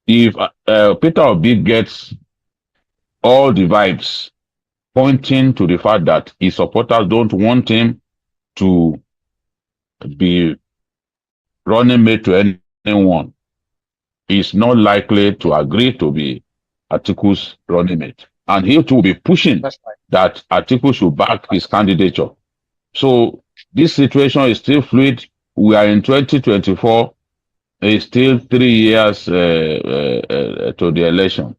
If Peter Obi gets all the vibes pointing to the fact that his supporters don't want him to be running mate to anyone, he's not likely to agree to be Atiku's running mate. And he too will be pushing That's right. that Atiku should back his candidature. So this situation is still fluid. We are in 2024. It's still 3 years to the election.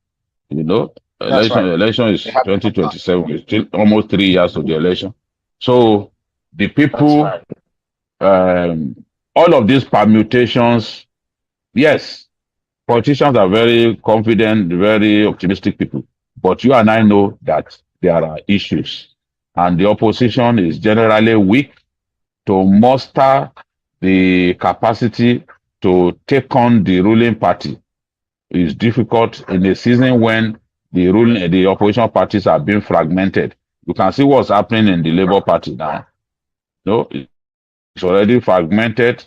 You know, That's right. election They is have enough time. 2027. It's still almost 3 years to the election. So the That's people, right. um, all of these permutations, yes, politicians are very confident, very optimistic people. But you and I know that there are issues, and the opposition is generally weak to muster the capacity to take on the ruling party. It's difficult in a season when the opposition parties are being fragmented. You can see what's happening in the Labour Party now. No, it's already fragmented.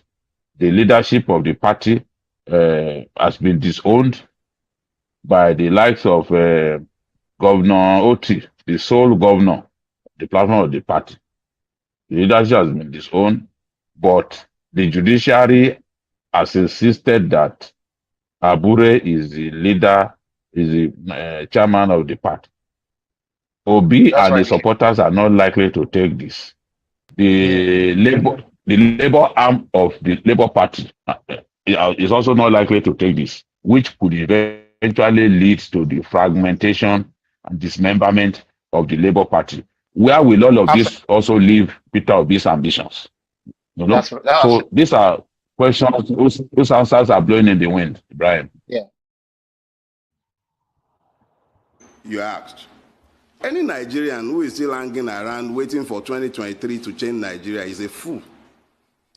The leadership of the party has been disowned by the likes of Governor Oti, the sole governor, the platform of the party. The leadership has been disowned, but the judiciary has insisted that Abure is the leader, is the chairman of the party. Obi That's and right. his supporters are not likely to take this. Yeah. The labor arm of the Labour Party is also not likely to take this, which could eventually lead to the fragmentation and dismemberment of the Labour Party. Where will all of Absolutely. this also leave Peter Obi's ambitions? You know, That's so these are questions whose answers are blowing in the wind, Brian. yeah. You asked. Any Nigerian who is still hanging around waiting for 2023 to change Nigeria is a fool.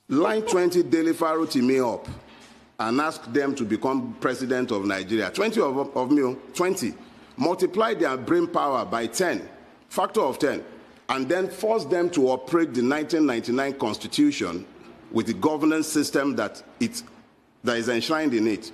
Line 20 Daily Faro me up and ask them to become president of Nigeria. 20 of me, 20. Multiply their brain power by 10, factor of 10, and then force them to operate the 1999 Constitution with the governance system that is enshrined in it.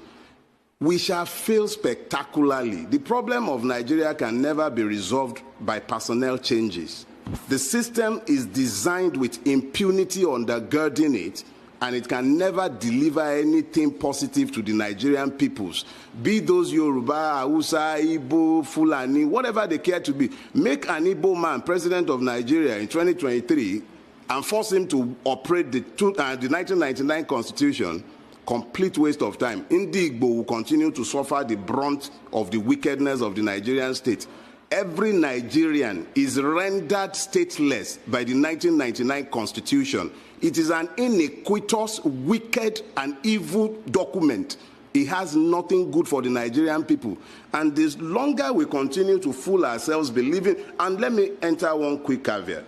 We shall fail spectacularly. The problem of Nigeria can never be resolved by personnel changes. The system is designed with impunity undergirding it, and it can never deliver anything positive to the Nigerian peoples. Be those Yoruba, Hausa, Igbo, Fulani, whatever they care to be. Make an Igbo man president of Nigeria in 2023 and force him to operate the 1999 Constitution. Complete waste of time. Indigbo will continue to suffer the brunt of the wickedness of the Nigerian state. Every Nigerian is rendered stateless by the 1999 Constitution. It is an iniquitous, wicked, and evil document. It has nothing good for the Nigerian people. And the longer we continue to fool ourselves believing, and let me enter one quick caveat.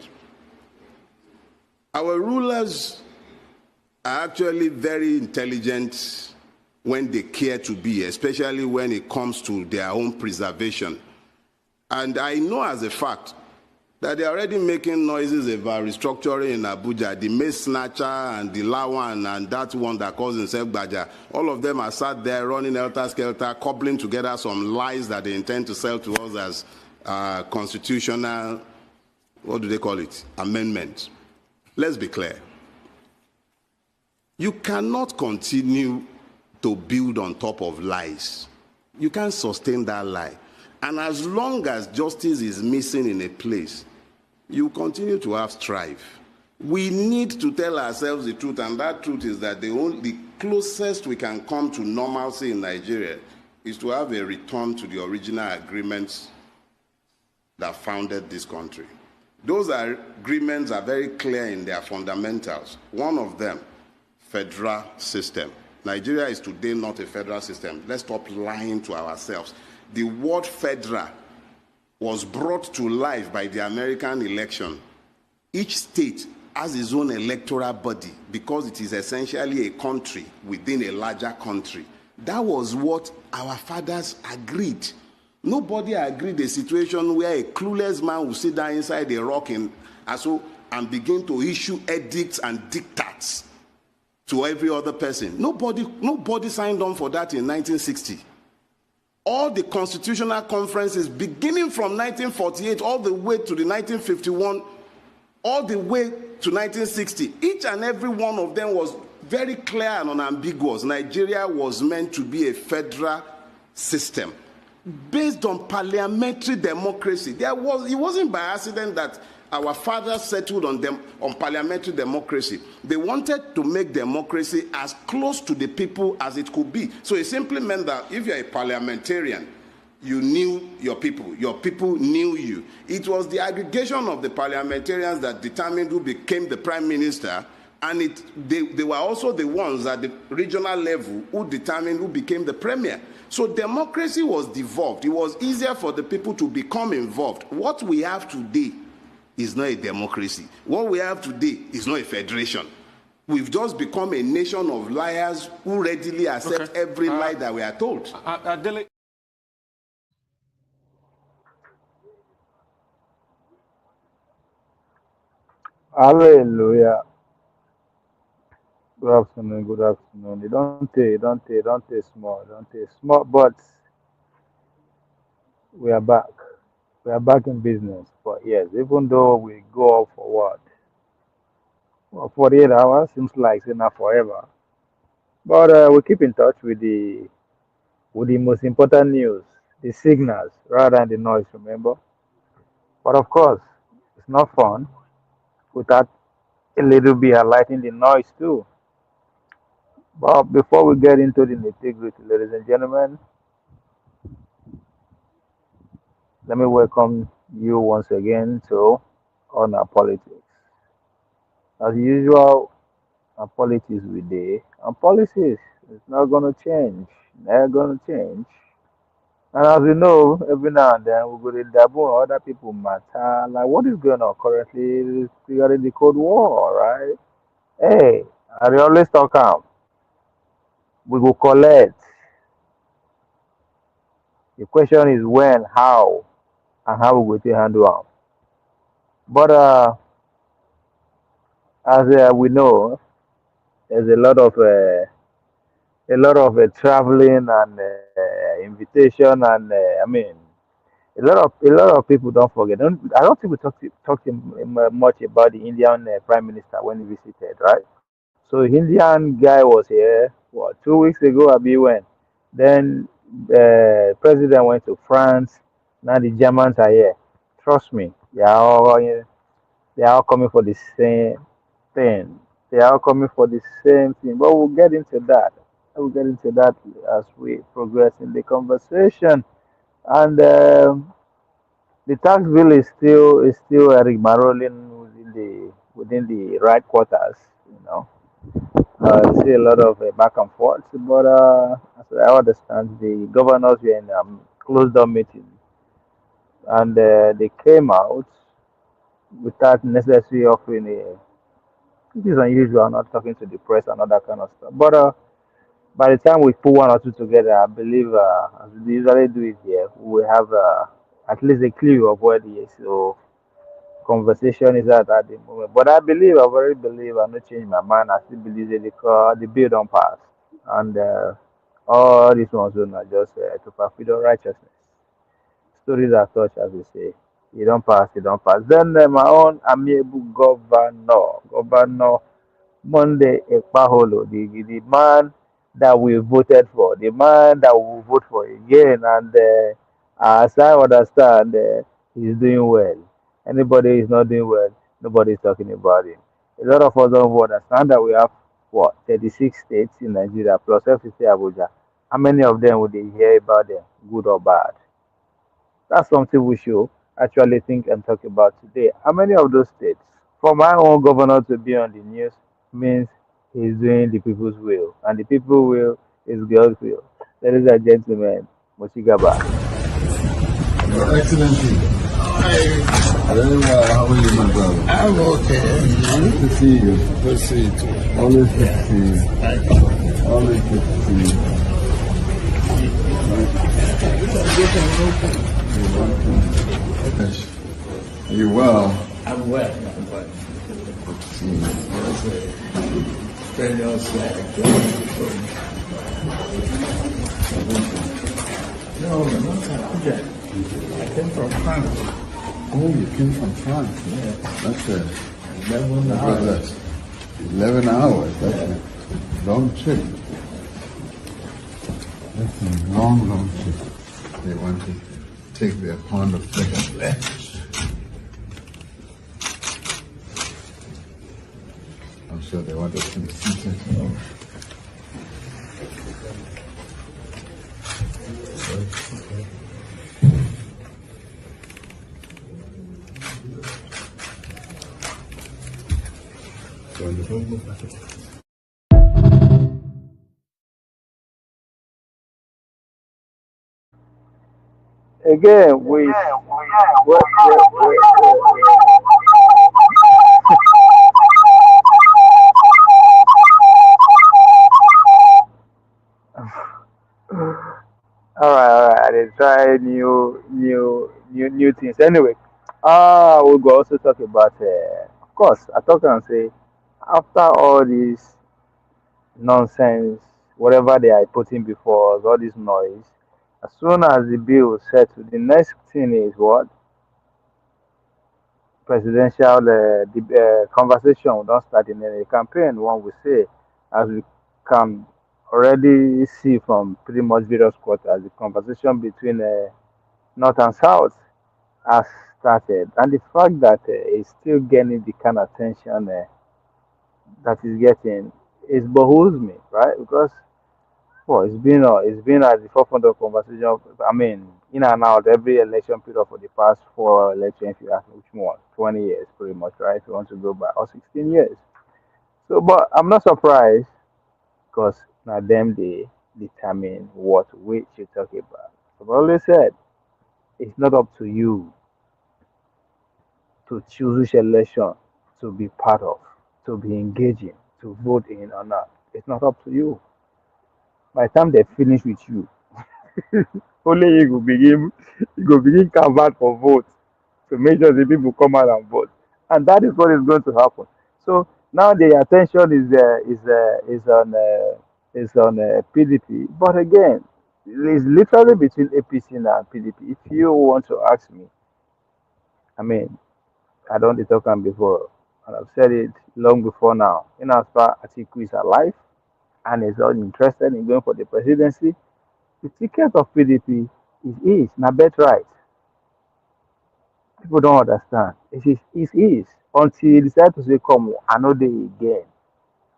Our rulers are actually very intelligent when they care to be, especially when it comes to their own preservation. And I know as a fact that they're already making noises about restructuring in Abuja. The Mace Snatcher and the Lawan and that one that calls himself Baja, all of them are sat there running helter-skelter, cobbling together some lies that they intend to sell to us as constitutional, what do they call it, amendments. Let's be clear. You cannot continue to build on top of lies. You can't sustain that lie. And as long as justice is missing in a place, you continue to have strife. We need to tell ourselves the truth, and that truth is that the closest we can come to normalcy in Nigeria is to have a return to the original agreements that founded this country. Those agreements are very clear in their fundamentals. One of them, federal system. Nigeria is today not a federal system. Let's stop lying to ourselves. The word federal was brought to life by the American election. Each state has its own electoral body because it is essentially a country within a larger country. That was what our fathers agreed. Nobody agreed a situation where a clueless man will sit down inside a rock and begin to issue edicts and diktats to every other person. Nobody signed on for that in 1960. all the constitutional conferences, beginning from 1948 all the way to the 1951, all the way to 1960, each and every one of them was very clear and unambiguous. Nigeria was meant to be a federal system based on parliamentary democracy. It wasn't by accident that our fathers settled on parliamentary democracy. They wanted to make democracy as close to the people as it could be. So it simply meant that if you're a parliamentarian, you knew your people knew you. It was the aggregation of the parliamentarians that determined who became the prime minister, and they were also the ones at the regional level who determined who became the premier. So democracy was devolved. It was easier for the people to become involved. What we have today is not a democracy. What we have today is not a federation. We've just become a nation of liars who readily accept every lie that we are told. Hallelujah. Good afternoon, good afternoon. You don't take small, but we are back. We are back in business for years. Even though we go off for what? Well, 48 hours seems like it's not forever. But we keep in touch with the most important news, the signals, rather than the noise, remember? But of course, it's not fun without a little bit highlighting the noise too. But before we get into the nitty-gritty, ladies and gentlemen, let me welcome you once again to On Our Politics. As usual, our politics we day, and policies is not going to change. They're going to change. And as we know, every now and then we go to dabble on other people matter, like what is going on currently regarding the Cold War, right? Hey, I dey always talk am. We go collect. The question is when, how, and how we go to handle am. But as we know, there's a lot of traveling and invitation, and I mean, a lot of people don't forget. I don't think we talked much about the Indian Prime Minister when he visited, right? So Indian guy was here, what, 2 weeks ago, I be when. Then President went to France. Now the Germans are here. Trust me, they are all coming for the same thing. They are all coming for the same thing. But we'll get into that. We'll get into that as we progress in the conversation. And the tax bill is still rigmaroling within the right quarters. You know, I see a lot of back and forth. But as I understand, the governors were in closed door meeting, and they came out without necessarily offering a. It is unusual not talking to the press and all that kind of stuff. But by the time we put one or two together, I believe, as we usually do it here, we have at least a clue of where the conversation is at the moment. But I very believe, I'm not changing my mind. I still believe that the bill don't pass. And all these ones are not just to fulfill righteousness. Stories are such, as we say. You don't pass, you don't pass. Then my own amiable Governor Monday Okpebholo, the man that we voted for, the man that we will vote for again, and as I understand, he's doing well. Anybody is not doing well, nobody is talking about him. A lot of us don't understand that we have what 36 states in Nigeria plus FCC Abuja. How many of them would they hear about them, good or bad? That's something we should actually think and talk about today. How many of those states, for my own governor to be on the news, means he's doing the people's will, and the people will is God's will. Ladies and gentlemen, Mochigaba. Your Excellency, very well. How are you, my brother? I'm okay. Good to see you. Good to see you too. Always good to see you. Thank you. Always good to see you. Are you well? I'm well. Good to see you. Very outside. No, No, not Abuja. I came from France. Oh, you came from France. Yeah. That's a 11 hours. 11 hours. That's a long trip. That's a long, long trip. They want to take their pound of flesh. I'm sure they want to see it. Again, all right. They try new things. Anyway, we'll go also talk about. Of course, I talk and say, after all this nonsense, whatever they are putting before us, all this noise, as soon as the bill is settled, the next thing is what presidential conversation will not start in any campaign. One will say, as we can already see from pretty much various quarters, the conversation between North and South has started, and the fact that it's still getting the kind of attention that is getting is behooves me, right? Because well, it's been at the forefront of conversation. I mean, in and out every election period for the past four elections. If you ask me which one, 20 years, pretty much, right? If you want to go by, or 16 years. So, but I'm not surprised because now them they determine what we should talk about. I've always said it's not up to you to choose which election to be part of, to be engaging, to vote in or not. It's not up to you. By the time they finish with you, only you go begin convert for vote to make sure the people come out and vote, and that is what is going to happen. So now the attention is on PDP, but again, it's literally between APC and PDP. If you want to ask me, I mean, I don't talk on before, and I've said it long before now. In as far as Atiku is alive and is not interested in going for the presidency, the ticket of PDP is his, na bet right. People don't understand. It is until he decide to say, come, another again,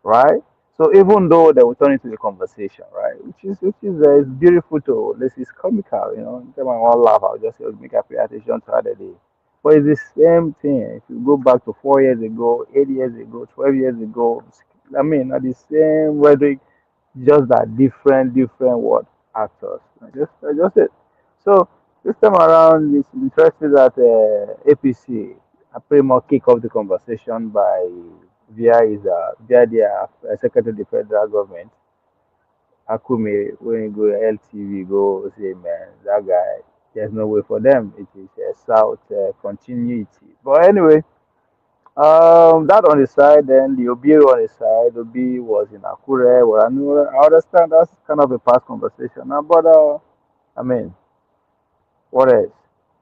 right? So even though they will turn into a conversation, right? Which is it's beautiful to this is comical, you know. Tell my one laugh, I'll just say, make a pay attention to other day. But it's the same thing. If you go back to 4 years ago, 8 years ago, 12 years ago, I mean, are the same rhetoric, just that different what actors. I just it. So this time around, it's interesting that APC pretty much kick off the conversation by via their secretary of the federal government, Akume, when you go LTV, go say, man, that guy, there's no way for them. It is a South continuity. But anyway, that on the side, then the Obi on the side, Obi was in Akure. Well, I understand that's kind of a past conversation now, but I mean, what else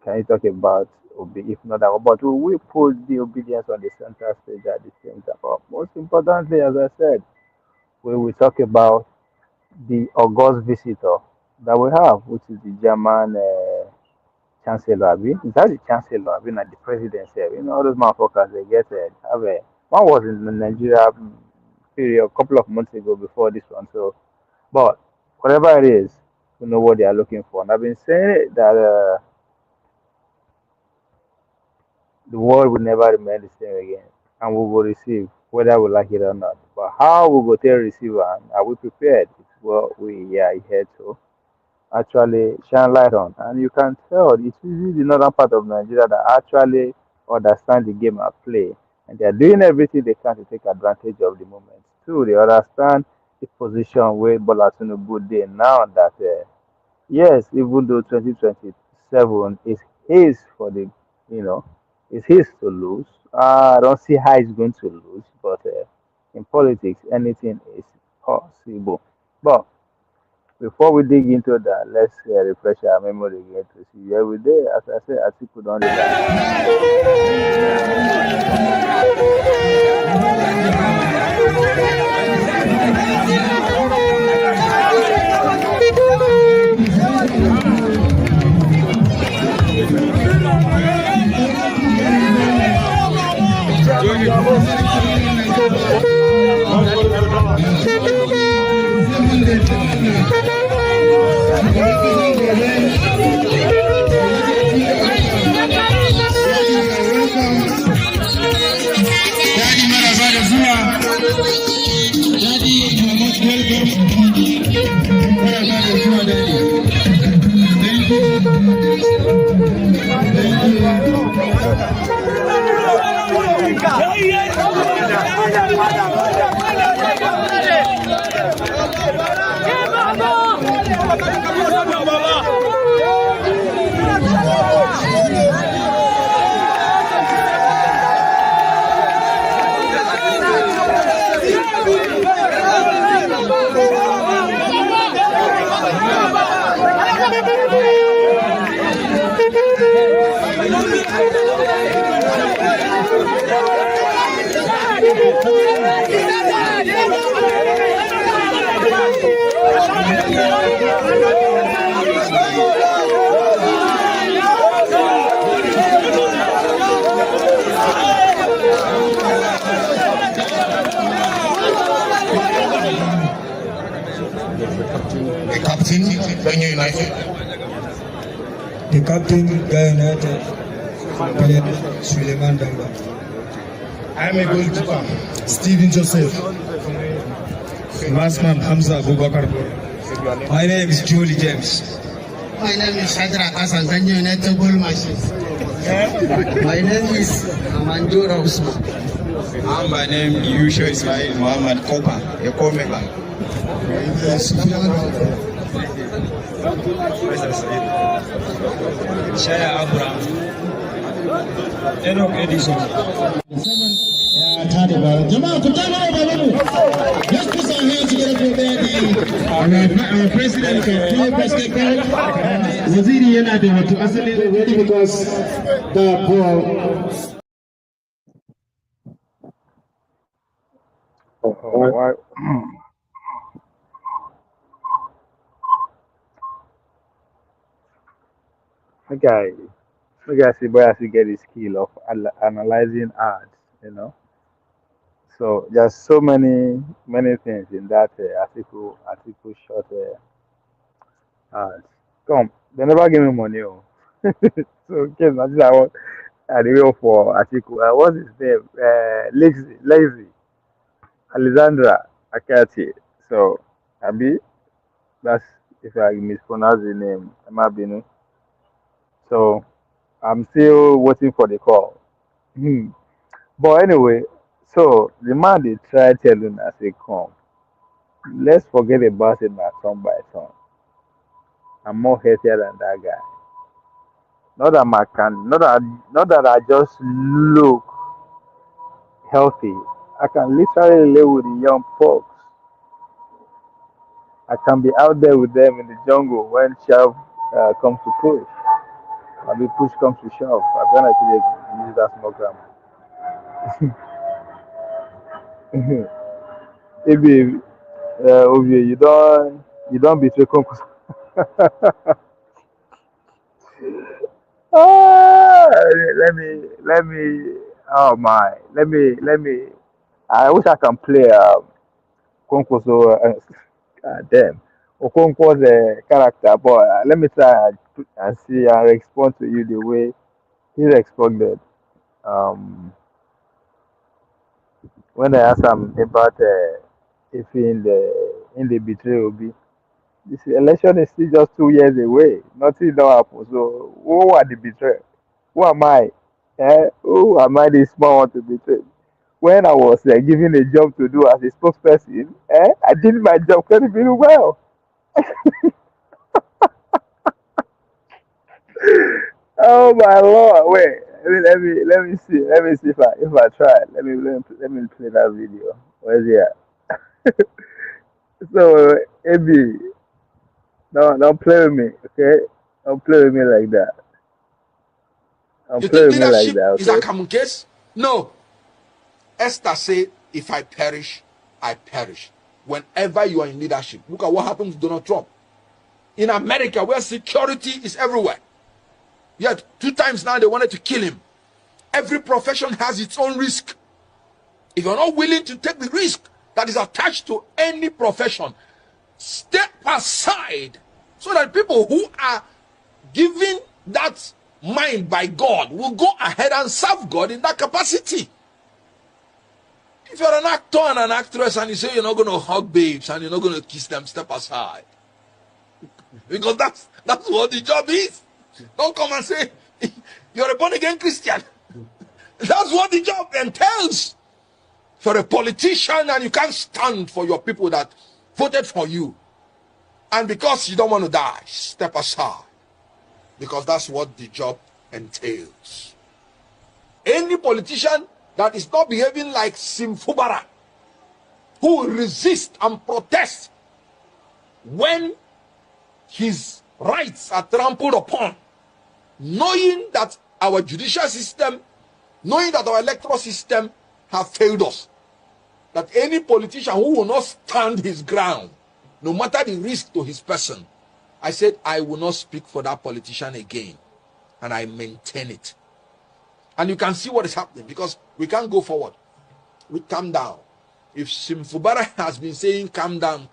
can you talk about Obi if not that? But we put the obedience on the center stage at the same time. But most importantly, as I said, we will talk about the August visitor that we have, which is the German chancellor. Abi. Is that the chancellor? I mean, like the president here. You know, all those motherfuckers, they get have a one was in the Nigeria period a couple of months ago before this one. So, but whatever it is, we know what they are looking for. And I've been saying it that the world will never remain the same again, and we will receive whether we like it or not. But how we go to receive and are we prepared? It's what we are here to actually shine light on. And you can tell it's really the northern part of Nigeria that actually understand the game at play. And they're doing everything they can to take advantage of the moment. Too, they understand the position where Bola Tinubu did now that, yes, even though 2027 is his for the, you know, is his to lose. I don't see how he's going to lose, but in politics, anything is possible. But Before we dig into that, let's refresh our memory again to see every day. As I said, Atiku don't resign. The captain, Ghana United. The captain, Ghana United, Suleiman Damba. I am a goalkeeper, Steven Joseph. Last man, Hamza Abubakar. My name is Julie James. My name is Shadra Hassan, Ghana United goal machine. My name is Amanjura Usman. My name is Yusha Ismail Muhammad Kopa, a co-member. Shaya Abraham. Enoch Edison. Jamal, put down our balloon. Let's put our hands together for Daddy. Our president can play basketball. Waziri yana da wato asali ready because the ball. Why? The guy see boy has to get his skill of analyzing ads, you know. So there's so many things in that article short ads. Come, they never give me money. Oh. So okay, imagine I want the real for article. What's his name? Lazy Alexandra Akati. So Abi, that's if I mispronounce the name, Amabinu. So I'm still waiting for the call. Hmm. But anyway, so the man they try telling us they come. Let's forget about it now, turn by turn. I'm more healthier than that guy. Not that my can not that I just look healthy. I can literally live with the young folks. I can be out there with them in the jungle when shove comes to push. I mean push comes to shove. I'm gonna actually use that small grammar. Maybe Ovie, you don't betray conquest. Ah, let me oh my let me I wish I can play Conquest god damn Okonkwo's character but let me try and see and respond to you the way he responded when I asked him about if in the betrayal be this election is still just 2 years away. Nothing don't happen. So who are the betrayed? Who am I? Who am I this small one to betray? When I was given a job to do as a spokesperson, I did my job very, very well. Oh my lord! Wait, let me see. Let me see if I try. Let me play that video. Where's it at? So, Ab, don't play with me, okay? Don't play with me like that. Don't You play think with me like leadership that, is a okay? common case? No. Esther said, if I perish, I perish. Whenever you are in leadership, look at what happened to Donald Trump. In America, where security is everywhere. Yet, 2 times now they wanted to kill him. Every profession has its own risk. If you're not willing to take the risk that is attached to any profession, step aside so that people who are given that mind by God will go ahead and serve God in that capacity. If you're an actor and an actress and you say you're not going to hug babes and you're not going to kiss them, step aside. Because that's what the job is. Don't come and say you're a born again Christian. That's what the job entails. If you're a politician and you can't stand for your people that voted for you, and because you don't want to die, step aside. Because that's what the job entails. Any politician that is not behaving like Simfubara, who will resist and protest when his rights are trampled upon, knowing that our judicial system, knowing that our electoral system have failed us, that any politician who will not stand his ground, no matter the risk to his person, I said I will not speak for that politician again, and I maintain it. And you can see what is happening, because we can't go forward. We calm down. If Simfubara has been saying calm down,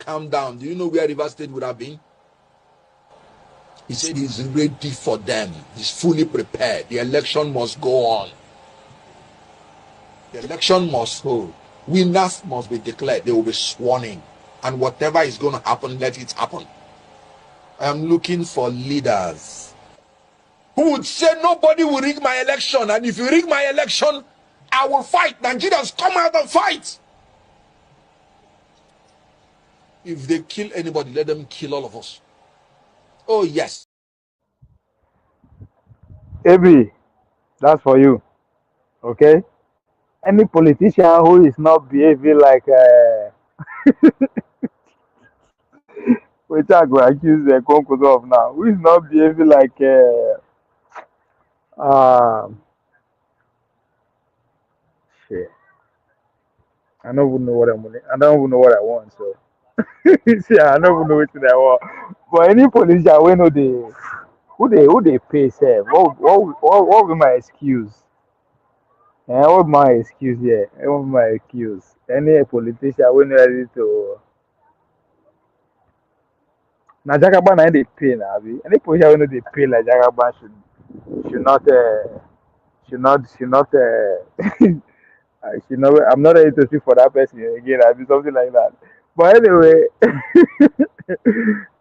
do you know where River State would have been? He said he's ready for them. He's fully prepared. The election must go on. The election must hold. Winners must be declared. They will be sworn in. And whatever is going to happen, let it happen. I am looking for leaders who would say nobody will rig my election. And if you rig my election, I will fight. Nigerians, come out and fight. If they kill anybody, let them kill all of us. Oh, yes. AB, that's for you, okay? Any politician who is not behaving like, which I go accuse the Congress of now, who is not behaving like, shit. I don't even know what I don't even know what I want, so. See, I don't even know what I want. But any politician, we know they, who they pay, sir. What will my excuse? What my excuse here? What my excuse? Any politician we know ready to. Now Jagaban na they pay now. Any politician we know they pay like Jagaban should not should not should not. I'm not ready to speak for that person again. I be something like that. But anyway,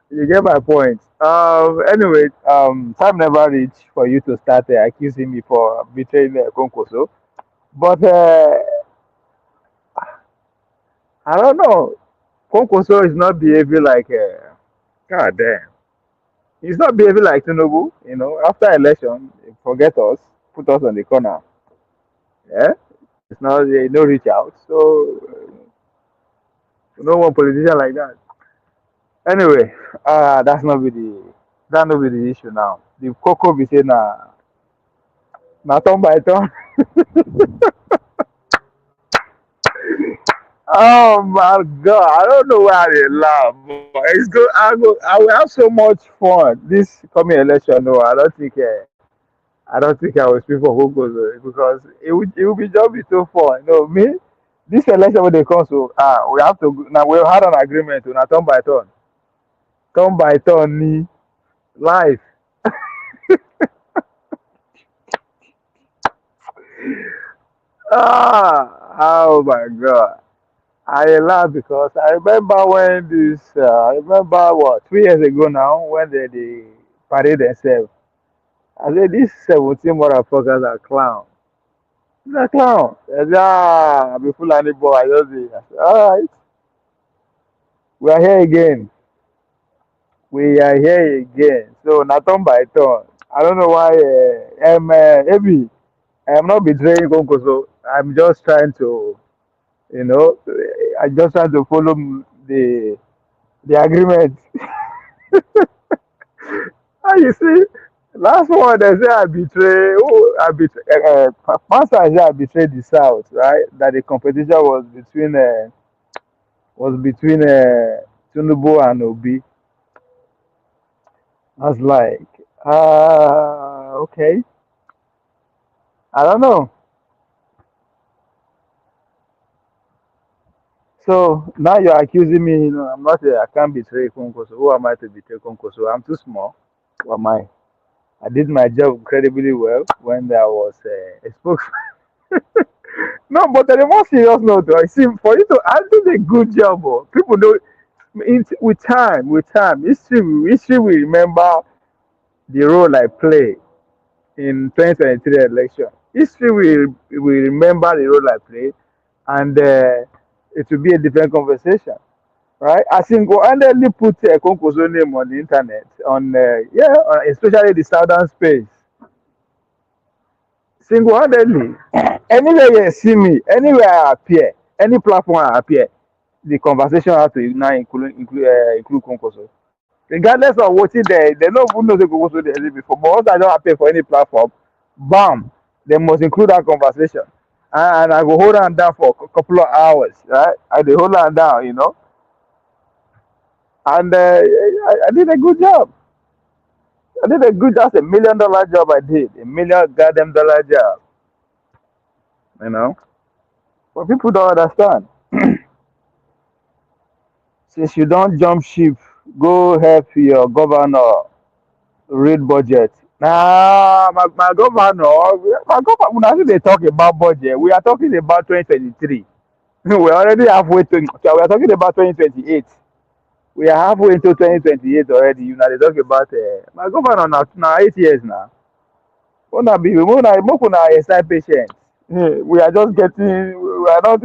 you get my point. Anyway, time never reach for you to start accusing me for betraying Konkoso. But I don't know. Konkoso is not behaving like, God damn. He's not behaving like Tinubu. After election, forget us, put us on the corner. Yeah, it's not no reach out. So no one politician like that. Anyway, that not be the issue now. The cocoa be say na turn by turn. Oh my God, I don't know why they laugh, but it's good. I will have so much fun this coming election. No, I don't think I will speak for Gogo because it will be just be so fun. Me, this election when they come, so we have to now. We had an agreement to now turn by turn, ni life. Oh my God. I laugh because I remember when I remember what, 2 years ago now, when they parade themselves. I said, these 17 motherfuckers are clown. They're a clown. They say, I'm a Fulani boy. I just say, I said, all right, we are here again. We are here again. So, not turn by turn. I don't know why, Ebi, I'm not betraying Konkoso. I'm just trying to, you know, I just trying to follow the agreement. Ah, you see, last one they say I betray. Oh, I betray. Pastor say I betrayed the South, right? That the competition was between Tinubu and Obi. I was like, okay, I don't know. So now you're accusing me. I'm not. I can't betray Konkoso. Who am I to betray Konkoso? I'm too small. Who am I? I did my job incredibly well when there was a spokesman. No, but on a more serious note, I see for you to I did a good job. Oh. People know with time, history will remember the role I play in 2023 election. History will remember the role I played, and it will be a different conversation, right? I single-handedly put Konko's name on the internet, especially the southern space, single-handedly. Anywhere you see me, anywhere I appear, any platform I appear, the conversation has to now include Konkoso. Regardless of what they don't even know the Konkoso they exist before. But once I don't appear for any platform, bam, they must include that conversation. And I go hold on down for a couple of hours, right? I dey hold on down. And I did a good job. That's $1 million job I did. A million goddamn dollar job, you know. But people don't understand. Since you don't jump ship, go help your governor read budget. Nah, my governor, when I they talk about budget, we are talking about 2023. We're already halfway to, so we are talking about 2028. We are halfway into 2028 already. You know, they talk about my governor now 8 years now. Una inside patient. We are just getting. We are not.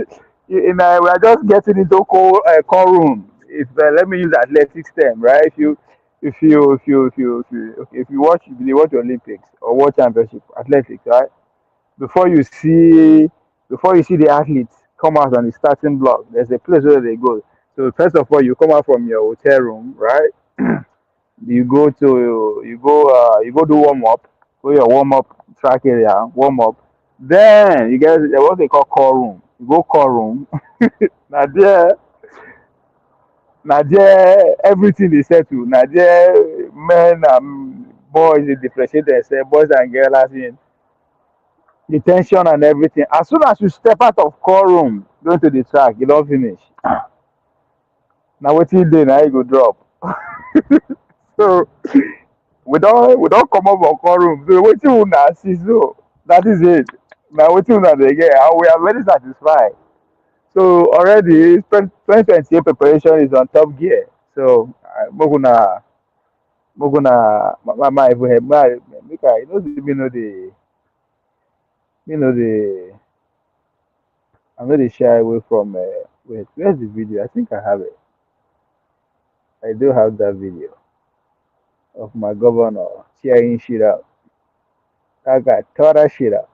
We are just getting into call room. If let me use athletics term, right? If you watch Olympics or World Championship athletics, right? Before you see before you see the athletes come out on the starting block, there's a place where they go. So first of all, you come out from your hotel room, right? You go do warm up, go your warm up track area, warm up. Then you get what they call room. You go call room. Now there, now there, everything is settled. Now there, men and boys they differentiate themselves, boys and girls as in the tension and everything. As soon as you step out of call room, go to the track, you don't finish. Now what you do now you go drop. So we don't come up from call room. So wetin una see so that is it. Na wetin una dey get and we are very satisfied. So already 2028 preparation is on top gear. So make una even help make I say me know the I'm no dey shy away from wait, where's the video? I think I have it. I do have that video of my governor tearing shit out. That guy tore that shit out.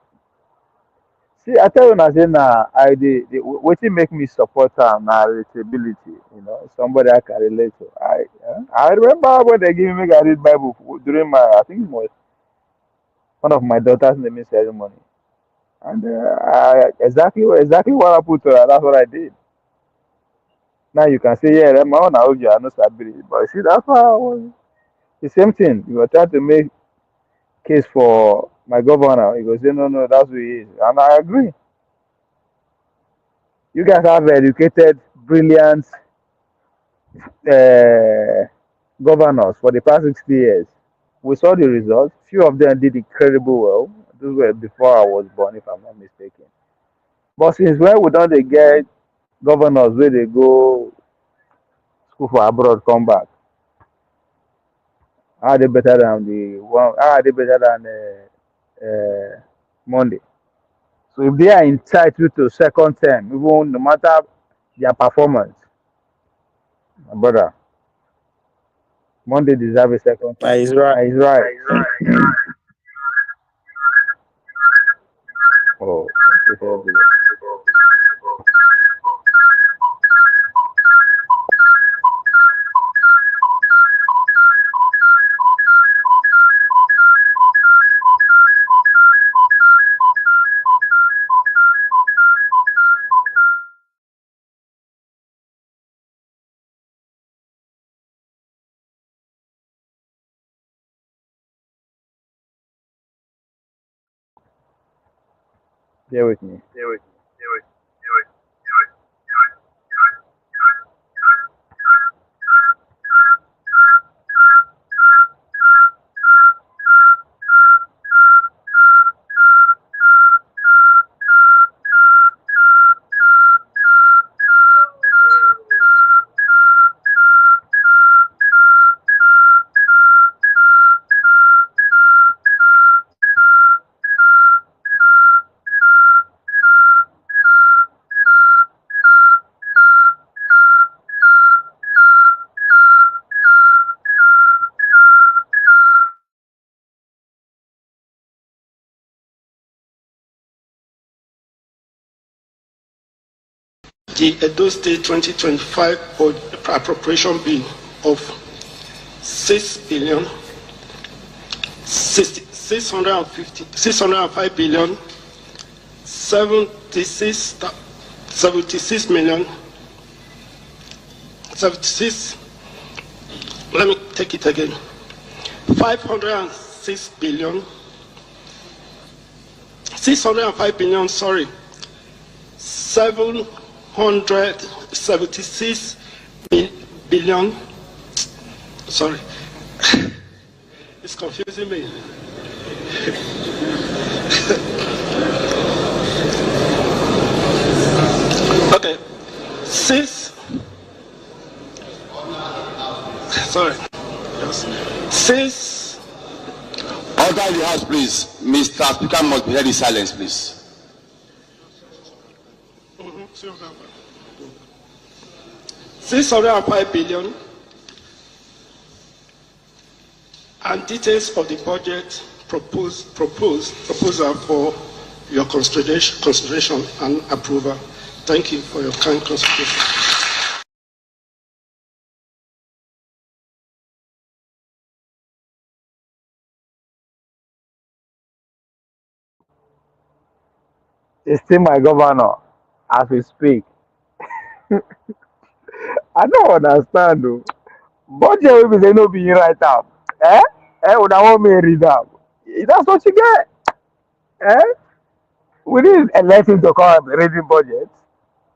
See, I tell you now, say now, wetin make me support am na relatability. Somebody I can relate to. I remember when they give me make I read Bible during I think it was one of my daughter's naming ceremony, and exactly what I put to her, that's what I did. Now you can say, yeah, my own audio, I know sabi, but you see, that's why I was the same thing. You were trying to make case for my governor. He goes, say, no, no, that's who he is, and I agree. You guys have educated, brilliant uh, governors for the past 60 years. We saw the results. Few of them did incredible well. Those were before I was born, if I'm not mistaken. But since when we don't they get governors where they go school for abroad, come back? How are they better than the one? How are they better than Monday? So if they are entitled to second term, even no matter their performance, my brother, Monday deserve a second That term. is right. That is right. Oh, okay, okay. Bear with me. The Edo State 2025 appropriation bill of 6 billion 605 billion 76 million 76, let me take it again, 506 billion 605 billion, sorry, 776 billion, sorry, it's confusing me. Okay, sorry, yes. Since Order in the house, please. Mr. Speaker must be held in silence, please. 605 billion and details of the budget proposal for your consideration and approval. Thank you for your kind consideration. It's still my governor as we speak. I don't understand though. Budget will be say no be right now. Eh? Would I want me read up? That's what you get. Eh? We didn't elect him to come and reading budget.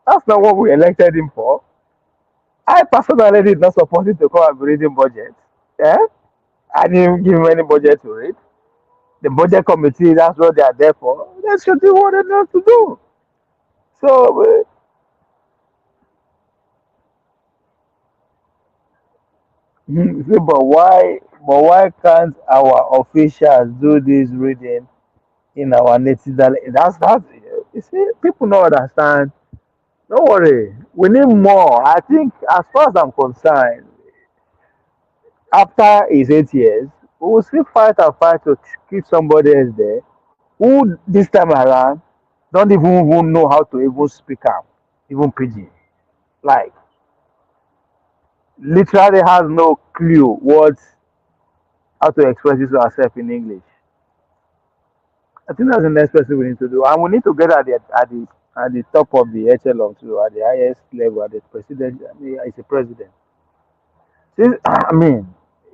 That's not what we elected him for. I personally did not support him to come and be reading budget. Eh? I didn't give him any budget to read. The budget committee, that's what they are there for. They should do what they know to do. So, see, but why can't our officials do this reading in our native dialect? That's you see, people don't understand. Don't worry, we need more. I think, as far as I'm concerned, after his 8 years, we will still fight and fight to keep somebody else there who this time around don't even know how to even speak out, even pidgin. Like, literally has no clue what how to express this ourselves in English. I think that's the next person we need to do, and we need to get at the top of the echelon too, at the highest level, at the president. I mean, it's a president. Since, I mean,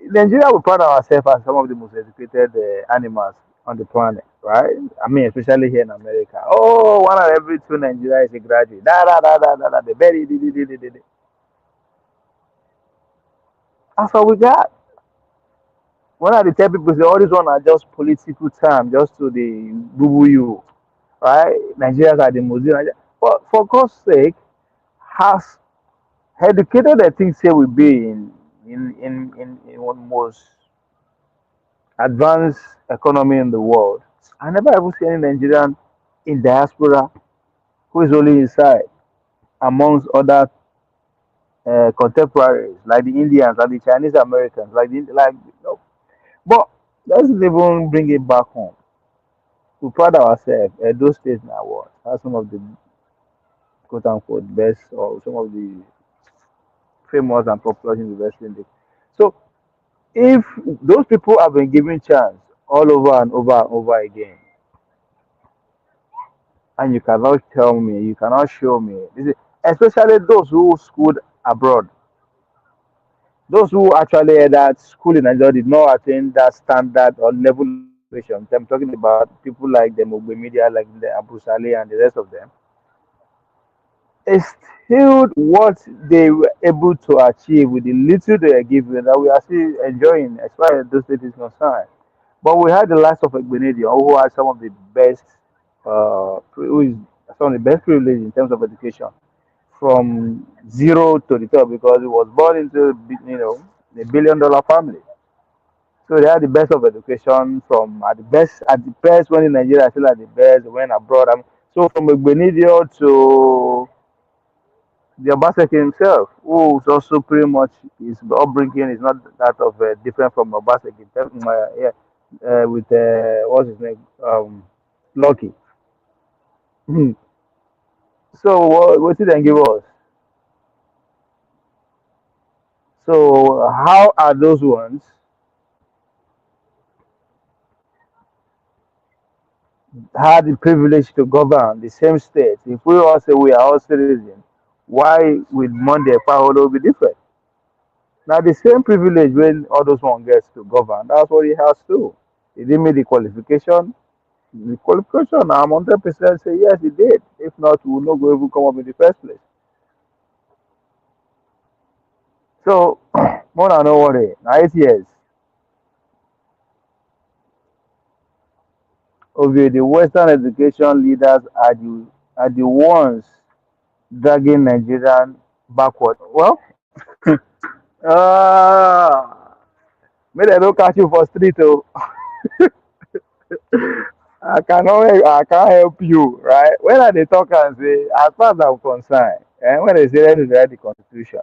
Nigeria, we pride ourselves as some of the most educated animals on the planet, right? I mean, especially here in America. Oh, one out of every two Nigeria is a graduate. Da da da da da da. The very that's all we got. One of the tell people say all these one are just political terms, just to the boo you, right? Nigerians are the Muslim. But for God's sake, has educated I think say we be in one most advanced economy in the world. I never ever see any Nigerian in diaspora who is only inside amongst other contemporaries like the Indians, like the Chinese Americans, like no. But let's even bring it back home. We pride ourselves. Those states now what have some of the quote unquote best or some of the famous and popular universities in the so if those people have been given chance all over and over and over again, and you cannot tell me, you cannot show me, especially those who schooled abroad, those who actually had that school in Nigeria did not attain that standard or level I'm talking about people like the Mugbe Media, like the Abu Saleh and the rest of them, exceed what they were able to achieve with the little they are given that we are still enjoying as far as those state is concerned. But we had the likes of Egbenedio, who had some of the best, who is some of the best privilege in terms of education, from zero to the top because he was born into a billion-dollar family. So they had the best of education from at the best when in Nigeria, still at the best when abroad. So from Egbenedio to the Obaseki himself, who is also pretty much his upbringing is not that of different from Obaseki. Yeah, with what's his name, Lucky. So what did they give us? So how are those ones had the privilege to govern the same state? If we all say we are all citizens, why would Monday Paolo be different? Now the same privilege when all those one gets to govern, that's what he has too. He didn't meet the qualification. The qualification, I'm 100% say yes, he did. If not, we will not go even come up in the first place. So, more than no worry. Now 8 years, of the Western education leaders are the ones dragging Nigerian backward. Well, uh, maybe they don't catch you for street. Oh, I can't help you, right? When they talk and say, as far as I'm concerned, and when they say let us write the constitution,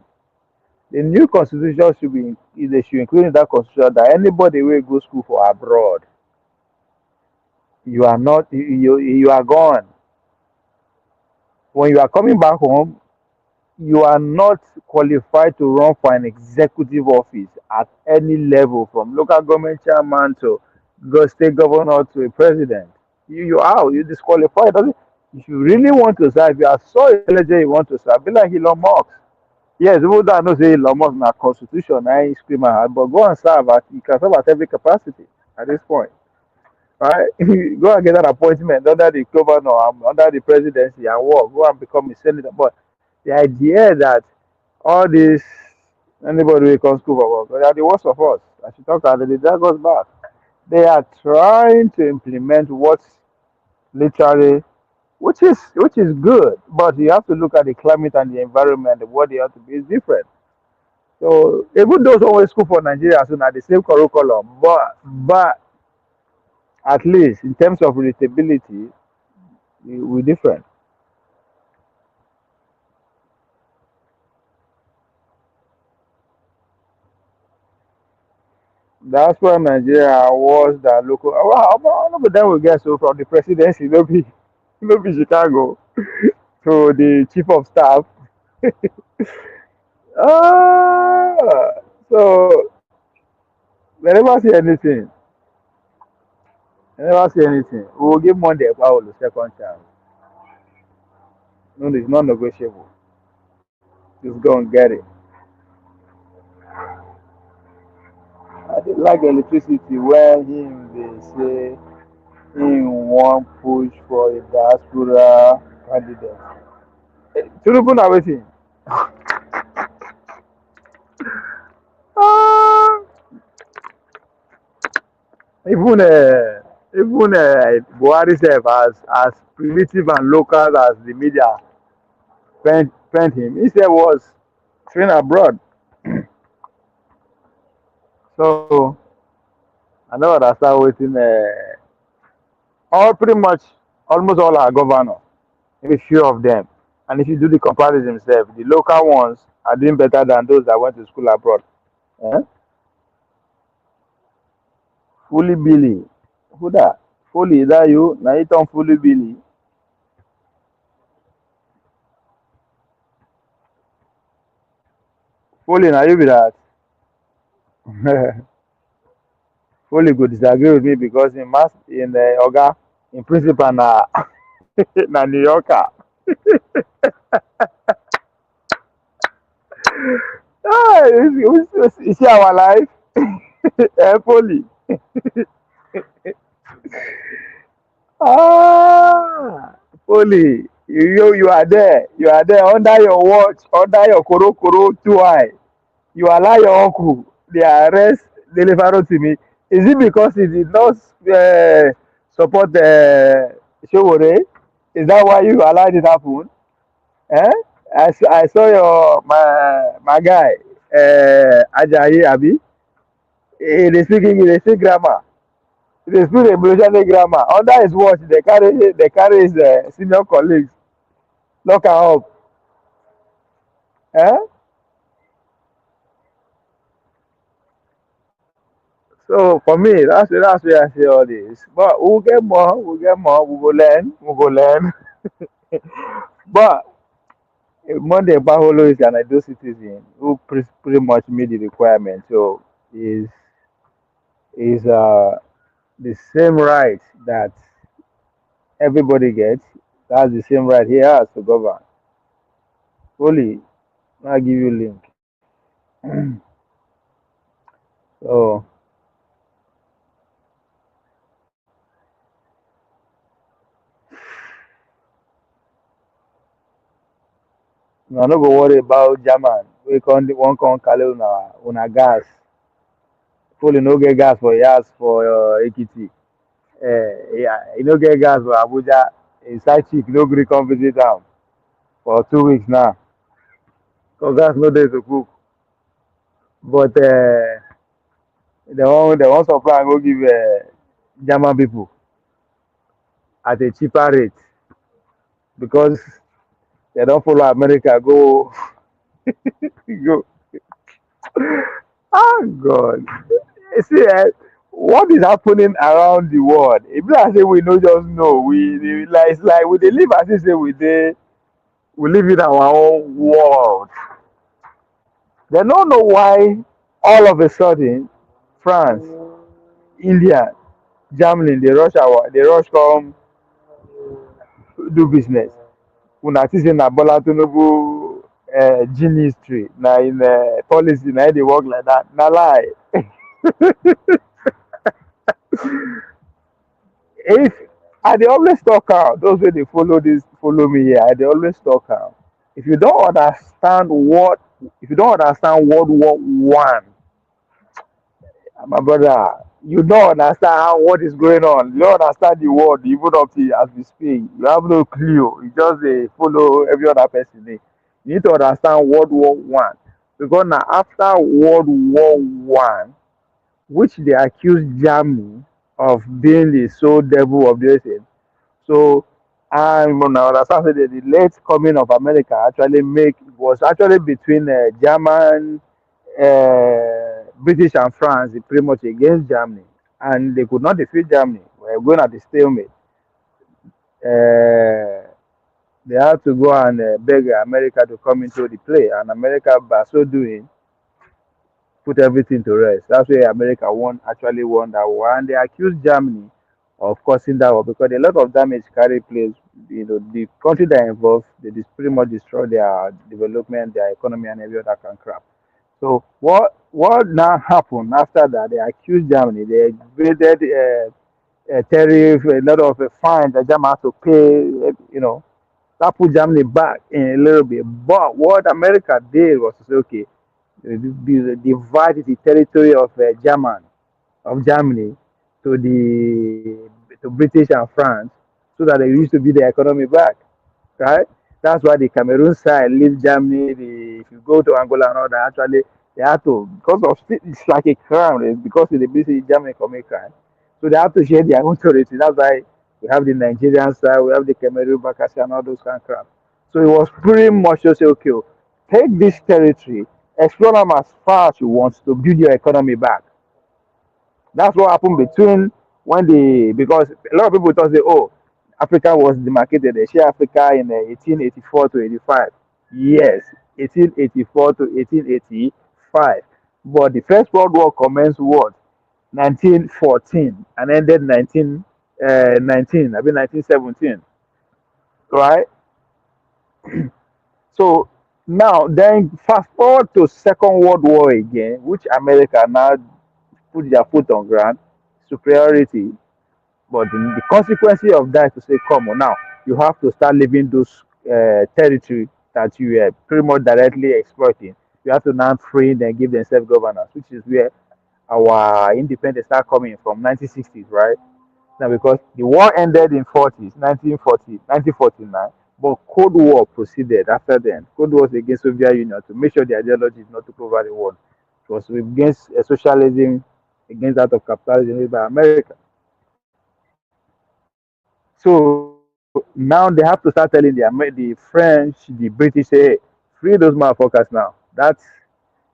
the new constitution should be they should include in that constitution that anybody will go school for abroad, you are not you are gone. When you are coming back home, you are not qualified to run for an executive office at any level, from local government chairman to state governor to a president. You are out. You disqualified. If you really want to serve, if you are so intelligent, you want to serve. Be like Elon Musk. Yes, even though I know say Elon Musk na constitution, I ain't scream out, but go and serve at you can serve at every capacity at this point. Right? Go and get an appointment under the governor, under the presidency and work. Go and become a senator. But the idea that all this anybody will come school for work, they are the worst of us. I should talk about they drag us back. They are trying to implement what's literally which is good, but you have to look at the climate and the environment, what they have to be is different. So even those who always school for Nigeria soon are the same curriculum, but at least in terms of relatability, we're different. That's why Nigeria was the local. Well, none of them will get so from the presidency, maybe Chicago to the chief of staff. So they never see anything. They never see anything. We will give Monday Paul the second chance. No, it's not negotiable. Just go and get it. I did like electricity when him they say him want push for a diaspora candidate. Tinubu na wetin? Ah, even Buhari sef as primitive and local as the media paint him, he sef was trained abroad. So I don't understand wetin all pretty much almost all our governors, maybe few of them. And if you do the comparison themselves, the local ones are doing better than those that went to school abroad. Eh? Fully Billy. Who that? Fully, is that you? Now you turn fully Billy. Fully, now you be that. Fully go disagree with me because in mass in the Oga in principle na na New Yorker. Ah, you see our life. Fully. Ah, Foley, you are there. You are there under your watch, under your koro two eye. You allow your uncle, they arrest Delefaro to me. Is it because he did not support Showore? Is that why you allowed it happen? Eh? I saw your my guy, Ajayi Abi. He dey speak grammar. He dey speak evolutionary grammar. Under his watch, they carry his senior colleagues, lock am up. Eh? So for me, that's where I see all this. But we'll get more, we go learn, But Monday Baholo is an Edo citizen who pretty much meet the requirement. So is is the same right that everybody gets. That's the same right he has to govern. Fully, I'll give you link. So I no go worry about German. We can one can call una gas. Fully no get gas for yas for Ekiti. Yeah, you no get gas for Abuja. A side chick no gree come visit am for 2 weeks now. Cause gas no dey to cook. But they want supply and go give German people at a cheaper rate because they don't follow America go go. Oh God. You see, what is happening around the world? If like say we no just know, like it's like we dey live as if say we live in our own world. They don't know why all of a sudden France, India, Germany they rush come do business. Una see say na Bola Tinubu gene history na in policy na dey work like that. Na lie. If I dey always talk am, those wey dey follow me here, I dey always talk am. If you don't understand what if you don't understand World War I, my brother, you don't understand what is going on. You don't understand the world even up to as we speak. You have no clue. You just follow every other person. You need to understand World War I because now after World War I, which they accuse Germany of being the sole devil of the earth. So I'm gonna understand that the late coming of America actually make was actually between German, British and France pretty much against Germany, and they could not defeat Germany. We were going at the stalemate. Uh, they had to go and beg America to come into the play, and America, by so doing, put everything to rest. That's why America won that war, and they accused Germany of causing that war because a lot of damage carry place. The country that involved, they pretty much destroy their development, their economy, and every other kind of crap. So what now happened after that? They accused Germany. They created a tariff, a lot of fines that Germany had to pay. That put Germany back in a little bit. But what America did was to say, okay, divide the territory of Germany to British and France, so that they used to be the economy back, right? That's why the Cameroon side leave Germany. If you go to Angola and all that, actually they have to because of it's like a crime. It's because of the British Germany commit crime, so they have to share their own territory. That's why we have the Nigerian side, we have the Cameroon, Bakassi, and all those kind of crap. So it was pretty much just say, okay, take this territory, explore them as far as you want to build your economy back. That's what happened between when because a lot of people thought say, oh, Africa was demarcated. They share Africa in 1884 to 85. Yes, 1884 to 1885. But the First World War commenced what? 1914 and ended 1919, I mean 1917, right? So now then fast forward to Second World War again, which America now put their foot on ground, superiority. But the consequences of that to say, come on now, you have to start leaving those territory that you are pretty much directly exploiting. You have to now free them, give them self governance, which is where our independence start coming from 1960s, right? Now, because the war ended in 40s, 1940, 1949, but Cold War proceeded after then. Cold War was against Soviet Union to make sure the ideology is not took over the world. It was against socialism, against that of capitalism made by America. So now they have to start telling the French, the British, say, hey, free those motherfuckers now. That's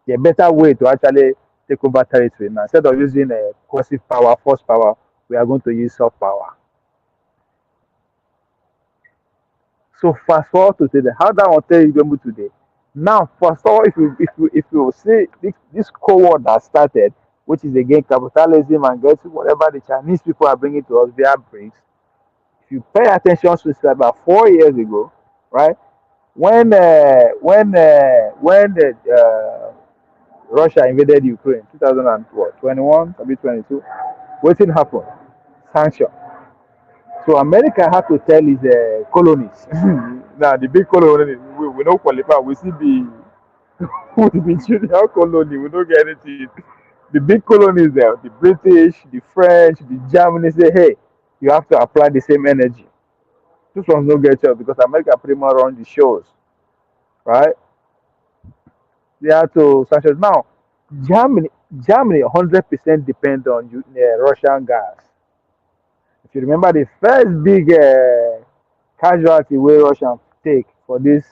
a better way to actually take over territory now. Instead of using a coercive power, force power, we are going to use soft power. So fast forward to today. How that will tell you today? Now, fast forward if you see this Cold War that started, which is again capitalism and getting whatever the Chinese people are bringing to us via BRICS. If you pay attention to this about 4 years ago, right? When Russia invaded Ukraine, 2021, maybe 22, what thing happened? Sanction. So America had to tell his colonies. Now the big colony, we don't qualify. We see the we be junior colony. We don't get anything. The big colonies there, the British, the French, the Germany say, hey, you have to apply the same energy. This one's no get job because America pretty much run the shows, right? They have to sanction. Now, Germany, Germany 100% depend on Russian gas. If you remember the first big casualty where Russia take for this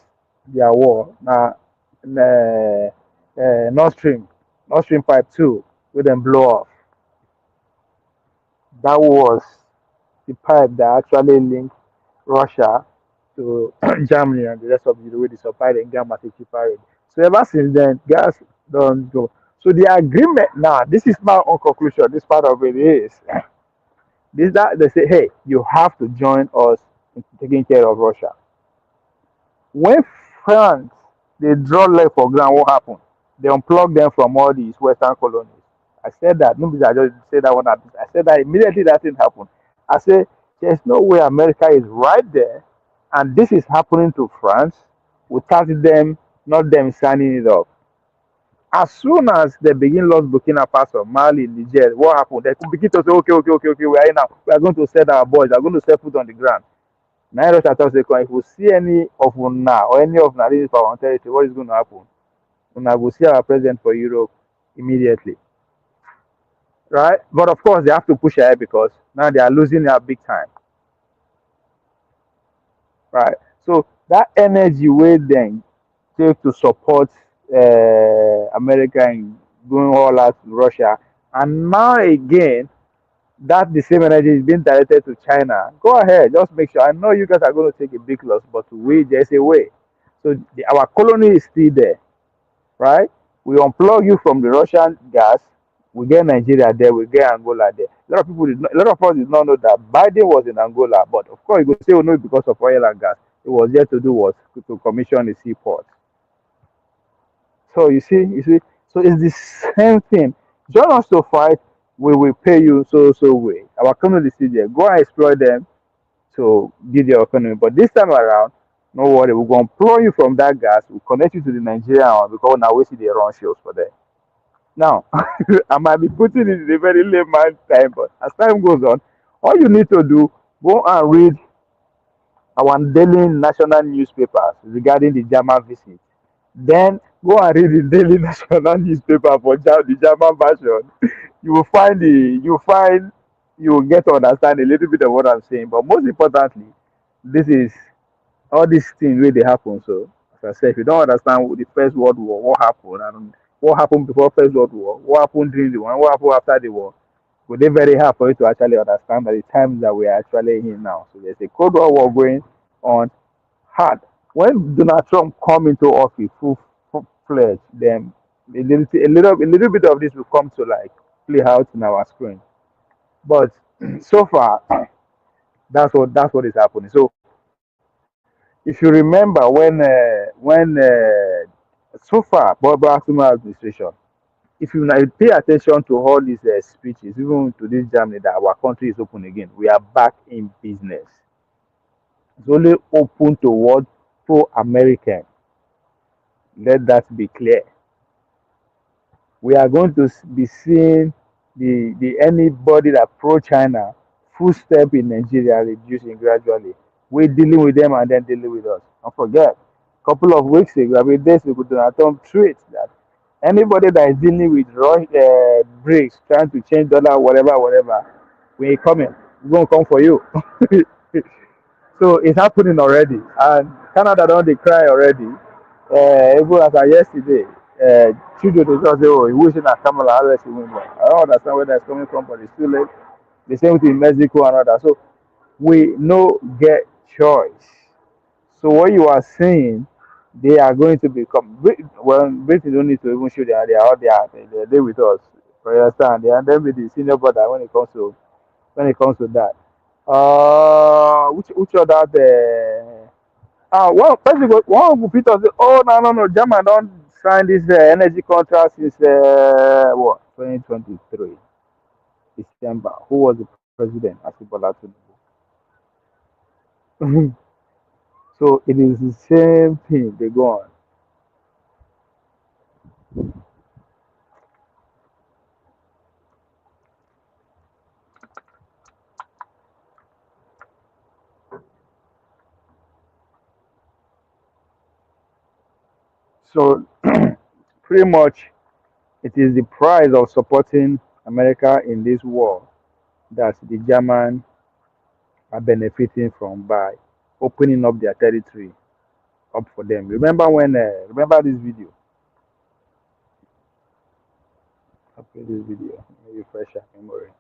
their war, now Nord Stream Pipe 2, where them blow off. That was the pipe that actually linked Russia to Germany and the rest of the way they supply the gas at a cheaper rate. So ever since then, gas don't go. So the agreement now, this is my own conclusion. This part of it is this that they say, hey, you have to join us in taking care of Russia. When France they draw leg for ground, what happened? They unplug them from all these Western colonies. I said that. Nobody I just said that one. I said that immediately that thing happened. I said there's no way America is right there, and this is happening to France without them, not them signing it up. As soon as they begin lost Burkina Faso, Mali, Niger, what happened? They could begin to say, okay, okay, okay, okay, we are in now. We are going to set our boys. We are going to set foot on the ground. Now, if we see any of Una or any of Nari's for our territory, what is going to happen? Una will see our president for Europe immediately, right? But of course, they have to push ahead because now they are losing their big time, right? So that energy will then take to support America in going all out to Russia, and now again that the same energy is being directed to China. Go ahead, just make sure. I know you guys are going to take a big loss, but there's a way. So our colony is still there, right? We unplug you from the Russian gas. We get Nigeria there. We get Angola there. A lot of us did not know that Biden was in Angola, but of course you could say, oh no, because of oil and gas. It was there to do what to commission the seaport. So you see, so it's the same thing. Join us to fight, we will pay you so way. Our community is there. Go and exploit them to build your economy. But this time around, no worry, we're gonna pull you from that gas, we'll connect you to the Nigerian one because now we see the run shows for them. Now, I might be putting it in a very layman time, but as time goes on, all you need to do, go and read our daily national newspapers regarding the German visit. Then go and read the daily national newspaper for the German version. You will find you will get to understand a little bit of what I'm saying. But most importantly, this is all these things where they happen. So as I said, if you don't understand the First World War, what happened and what happened before First World War, what happened during the war, what happened after the war, would be very hard for you to actually understand by the times that we are actually in now. So there's a Cold War going on hard. When Donald Trump come into office full fledged, then a little bit of this will come to like play out in our screen. But so far, that's what is happening. So if you remember when so far Bob Akuma administration, if you now pay attention to all these speeches, even to this Germany that our country is open again, we are back in business. It's only open to what pro-American. Let that be clear. We are going to be seeing the anybody that pro-China full step in Nigeria reducing gradually. We're dealing with them and then dealing with us. Don't forget, a couple of weeks ago, I mean days ago, Donald Trump tweet that anybody that is dealing with BRICS, trying to change dollar, whatever, whatever, we coming. We're gonna come for you. So it's happening already, and Canada don't they cry already. Even as of yesterday, children they just say, "Oh, he wishing that Kamala Harris will win." But I don't understand where that's coming from, but it's still late. The same thing in Mexico and other. So we no get choice. So what you are saying, they are going to become. Well, Britain don't need to even show they are out there. They're there with us. For you understand? They are them with the senior brother when it comes to that. Which other the one first of all, one of people say, oh no, German don't sign this energy contract since what 2023 December. Who was the president? Atiku. So it is the same thing. They go on. So pretty much, it is the price of supporting America in this war that the German are benefiting from by opening up their territory up for them. Remember this video? I play this video. Maybe refresh your memory.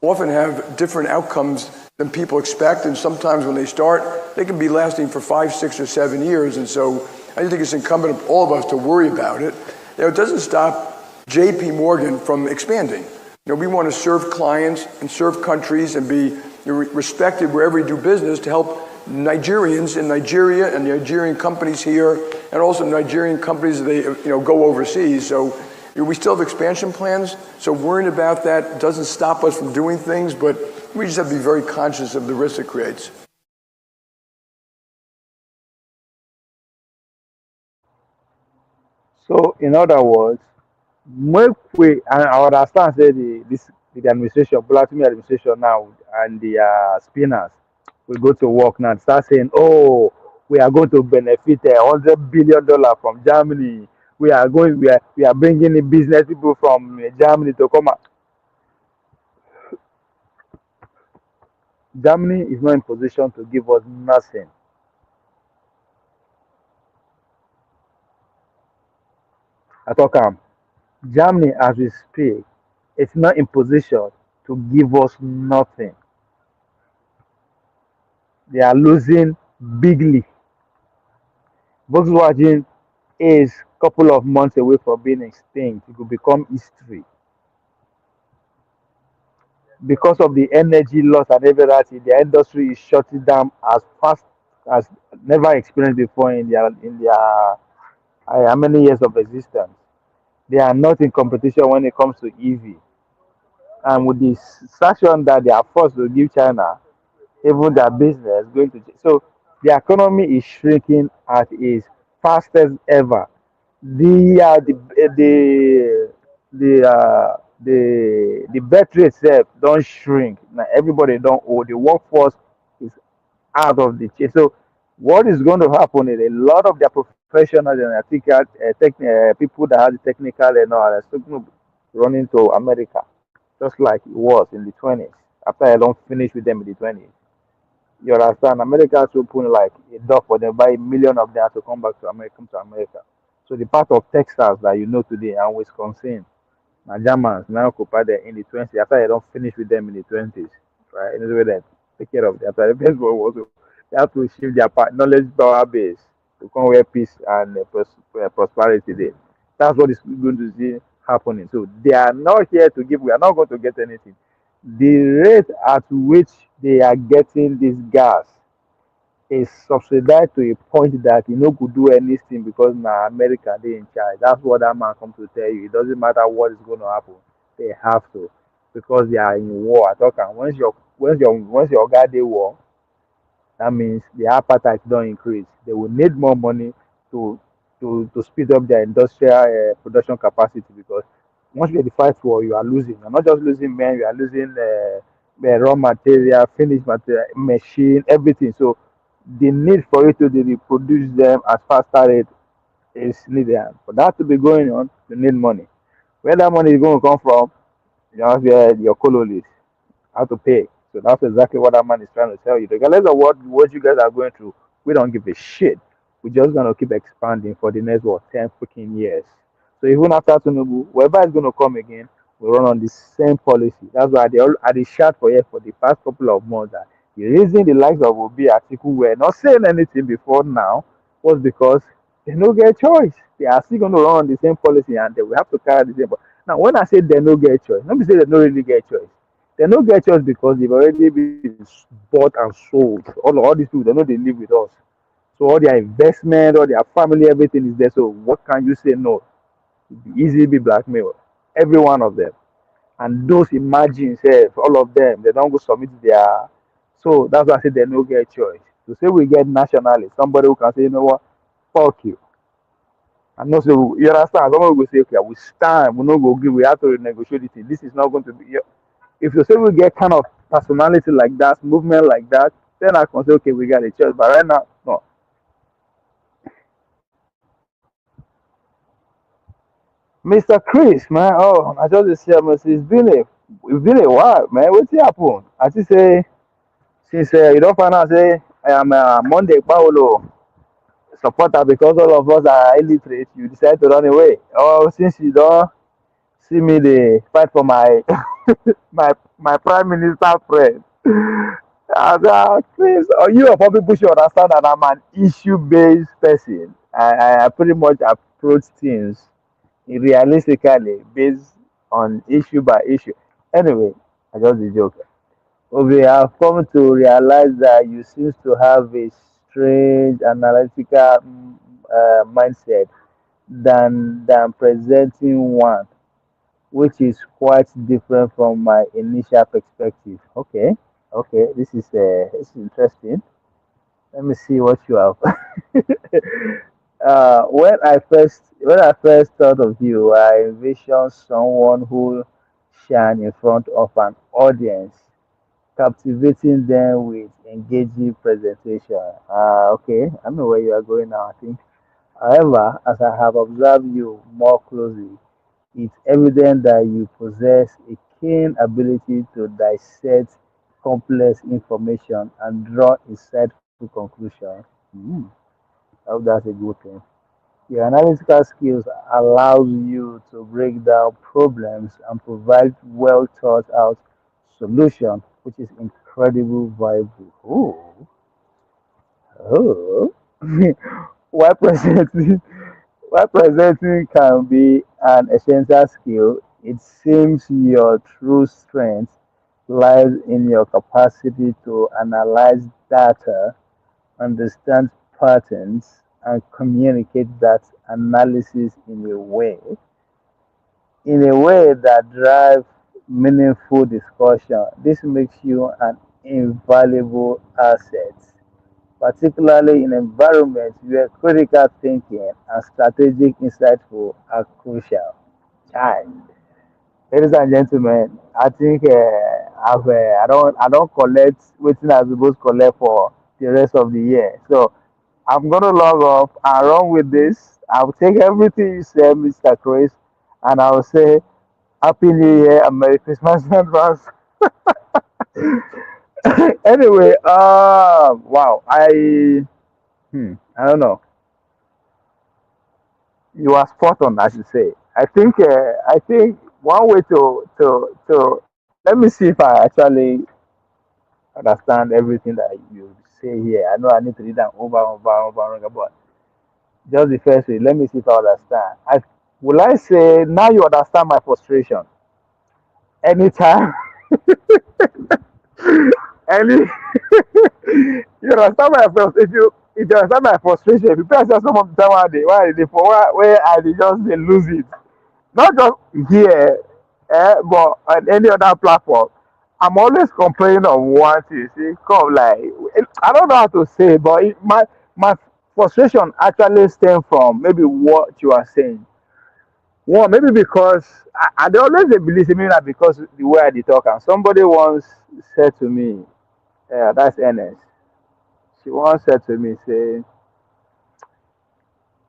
Often have different outcomes than people expect, and sometimes when they start, they can be lasting for 5, 6, or 7 years. And so I think it's incumbent on all of us to worry about it. It doesn't stop J.P. Morgan from expanding. We want to serve clients and serve countries and be respected wherever we do business to help Nigerians in Nigeria and Nigerian companies here, and also Nigerian companies they go overseas. So we still have expansion plans. So worrying about that doesn't stop us from doing things, but we just have to be very conscious of the risk it creates. So in other words, make we and I understand say the administration, Blatimi administration now and the spinners will go to work now and start saying, oh, we are going to benefit $100 billion from Germany. We are bringing in business people from Germany to come out. Germany is not in position to give us nothing. I talk Germany as we speak, it's not in position to give us nothing. They are losing bigly. Volkswagen is a couple of months away from being extinct. It will become history because of the energy loss and everything. The industry is shutting down as fast as never experienced before in their how many years of existence. They are not in competition when it comes to EV, and with the sanction that they are forced to give China, even their business going to so the economy is shrinking at its fastest ever. The birth rate itself don't shrink. Now everybody don't owe. The workforce is out of the chase. So what is going to happen is a lot of their professionals and people that have the technical and all are still going to running to America, just like it was in the 20s. After I don't finish with them in the 20s. You understand? America has opened like a door for them, buy a million of them to come back to America, come to America. So the part of Texas that you know today and Wisconsin, now Germans now occupy them in the 20s. After I don't finish with them in the 20s, right? In the way that take care of them. After the first World War, so they have to shift their knowledge power base to come where peace and prosperity there. That's what is going to see happening. So they are not here to give. We are not going to get anything. The rate at which they are getting this gas is subsidized to a point that you no could do anything because now America they in charge. That's what that man come to tell you. It doesn't matter what is going to happen. They have to because they are in war. I talk and once your guy they war, that means the appetite don't increase. They will need more money to to speed up their industrial production capacity because once you fight war, you are losing. You're not just losing men, you are losing raw material, finished material, machine, everything. So the need for you to reproduce them as faster rate is needed. And for that to be going on, you need money. Where that money is going to come from, you have your colonies how to pay. So that's exactly what that man is trying to tell you. Regardless of what you guys are going through, we don't give a shit. We're just gonna keep expanding for the next 10 freaking years. So even after Tinubu, whoever is gonna come again, we run on the same policy. That's why they shout for here for the past couple of months that the reason the likes of Obi Atiku were not saying anything before now was because they no get choice. They are still gonna run on the same policy and they will have to carry the same. Now when I say they no get choice, let me say they don't really get choice. They no get choice because they've already been bought and sold. All these people, they know they live with us. So all their investment, all their family, everything is there. So what can you say no? Easily be blackmailed. Every one of them. And those imagine self, all of them, they don't go submit their. So that's why I say they no get choice. To say we get nationalists, somebody who can say, you know what, fuck you. And no, so you understand? Someone will say, okay, we stand, we no go agree, we have to renegotiate it. This is not going to be. If you say we get kind of personality like that, movement like that, then I can say, okay, we got a choice. But right now, no. Mr. Chris, man, oh, I just say, it's been a while, man. What's happened? I just say, since you don't find out, say, I am Monday Paolo supporter because all of us are illiterate, you decide to run away. Oh, since you don't see me, they fight for my my prime minister friend. And, Chris, you of all people should understand that I'm an issue-based person. I pretty much approach things realistically based on issue by issue. Anyway, I just a joke. We have come to realize that you seem to have a strange analytical mindset than presenting one, which is quite different from my initial perspective. Okay, okay, this is interesting. Let me see what you have. When I first thought of you, I envisioned someone who shine in front of an audience, captivating them with engaging presentation. Okay, I know where you are going now. I think. However, as I have observed you more closely, it's evident that you possess a keen ability to dissect complex information and draw insightful conclusions. Hmm, I hope that's a good thing. Your analytical skills allows you to break down problems and provide well thought out solution, which is incredibly valuable. Oh. While presenting, while presenting can be an essential skill, it seems your true strength lies in your capacity to analyze data, understand patterns, and communicate that analysis in a way that drives meaningful discussion. This makes you an invaluable asset, particularly in environments where critical thinking and strategic insightful are crucial. Child. Ladies and gentlemen, I think I don't collect waiting I supposed to collect for the rest of the year. So I'm gonna log off and run with this. I'll take everything you said, Mr. Chris, and I'll say Happy New Year and Merry Christmas in advance. Anyway, wow, I don't know. You are spot on, as you say. I think one way to let me see if I actually understand everything that you say here. I know I need to read that over and over and over and over, but just the first way. Let me see if I understand. Will I say now you understand my frustration? Anytime, And you understand my frustration. If you understand my frustration, if you ask some of the time why they for where I dey just dey lose it. Not just here, but on any other platform. I'm always complaining of one thing. See, come like I don't know how to say, but my frustration actually stem from maybe what you are saying. One, maybe because I dey always dey believe say maybe na because the way I dey talk and somebody once said to me, that's Ernest. She once said to me, say,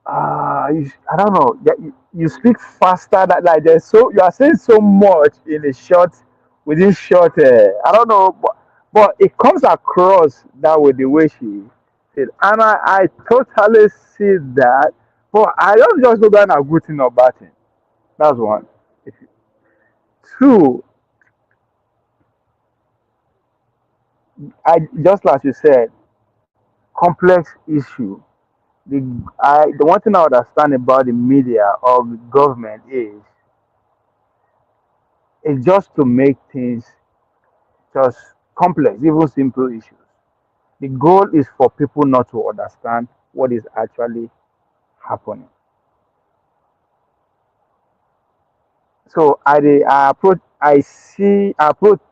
I don't know. You speak faster. That like there's so you are saying so much in a short within short. I don't know, but it comes across that way the way she said, and I totally see that. But I don't just know that a good thing or bad thing. That's one. Two, I just like you said, complex issue. The one thing I understand about the media or the government is it's just to make things just complex, even simple issues. The goal is for people not to understand what is actually happening. So I approach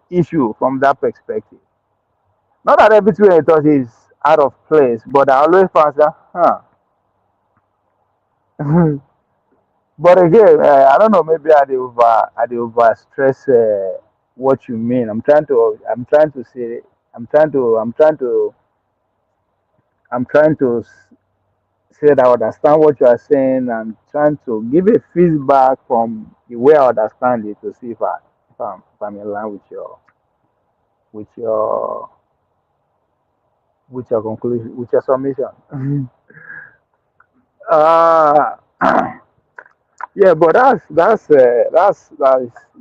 issue from that perspective. Not that everything I thought is out of place, but I always find that, but again, I don't know. Maybe I dey over stress what you mean. I'm trying to say, I'm trying to, I'm trying to, I'm trying to say that I understand what you are saying and trying to give a feedback from the way I understand it to see if I'm in line with your with your conclusion with your submission. uh yeah, but that's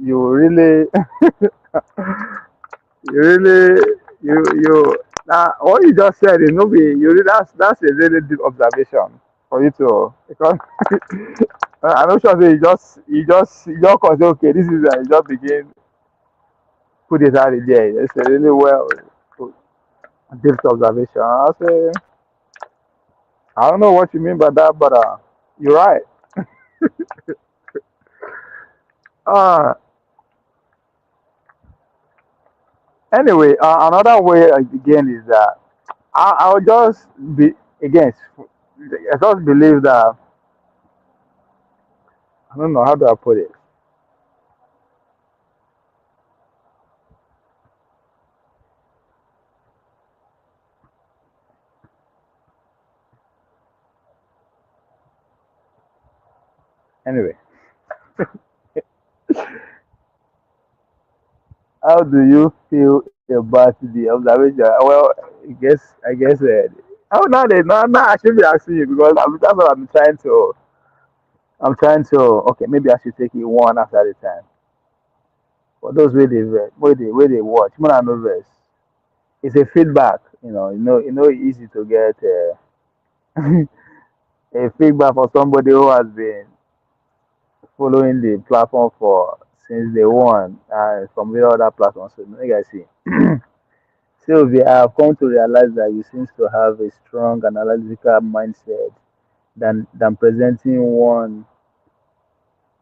you really you really you what you just said is no be you really, that's a really deep observation for you to because I'm not sure say you just consider okay this is you just begin put it out there. It's a really well deep observation. I don't know what you mean by that, but you're right. Uh anyway, another way again is that I'll just be again. I just believe that I don't know how do I put it. Anyway, how do you feel about the observation? Well, I guess. Oh, now I should be asking you because that's what I'm trying to. I'm trying to. Okay, maybe I should take it one after a time. For those where they watch, more than no rest. It's a feedback. Easy to get a feedback for somebody who has been following the platform for since day one from the other platforms. So, make I see. Sylvia, I have come to realize that you seem to have a strong analytical mindset than presenting one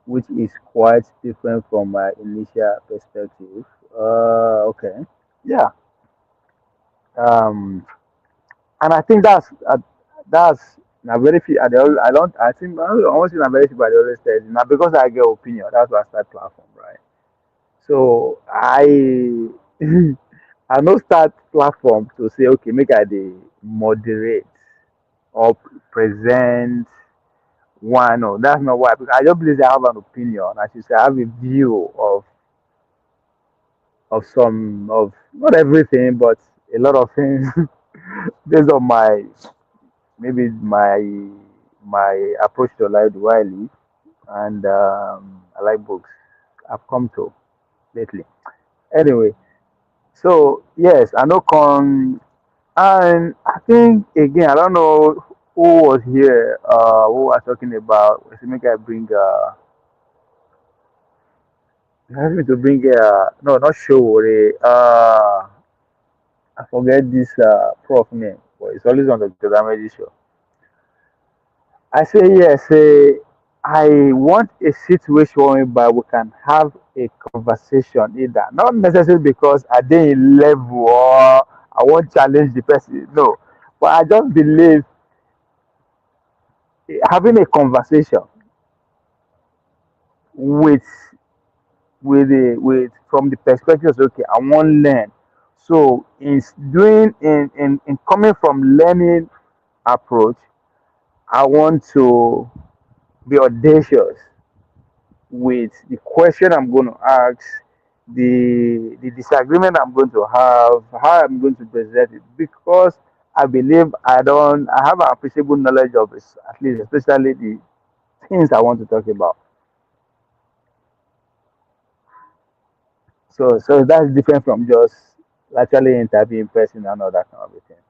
which is quite different from my initial perspective. Okay. Yeah. Um, and I think that's na very few. I don't. I think I almost in a very few. But I always said now because I get opinion. That's why I start platform, right? So I no start platform to say okay, make I dey moderate or present one. No, that's not why. Because I just believe I have an opinion. As you say, I have a view of some of not everything, but a lot of things based on maybe my approach to life, the way I live, and I like books. I've come to lately. Anyway, so yes, I know and I think again, I don't know who was here, who was talking about. Let's make I bring. You asked me to bring. No, not show. I forget this prof name, but it's always on the Gazamedi show. I say yes. I want a situation whereby we can have a conversation either, not necessarily because I dey in level or I want challenge the person. No, but I just believe having a conversation with with from the perspective of okay, I want to learn. So in coming from learning approach, I want to be audacious with the question I'm going to ask, the disagreement I'm going to have, how I'm going to present it, because I believe I have an appreciable knowledge of it, at least especially the things I want to talk about. So that's different from just actually interviewing person and all that kind of a thing.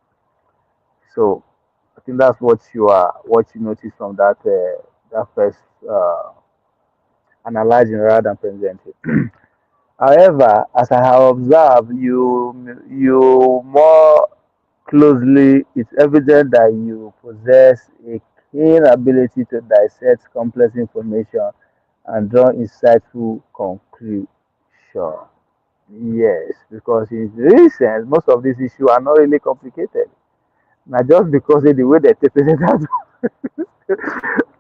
So I think that's what you notice from that first analyzing rather than presenting. However, as I have observed, you more closely, it's evident that you possess a keen ability to dissect complex information and draw insightful conclusions. Yes, because in this sense, most of these issues are not really complicated. Now, just because of the way they interpret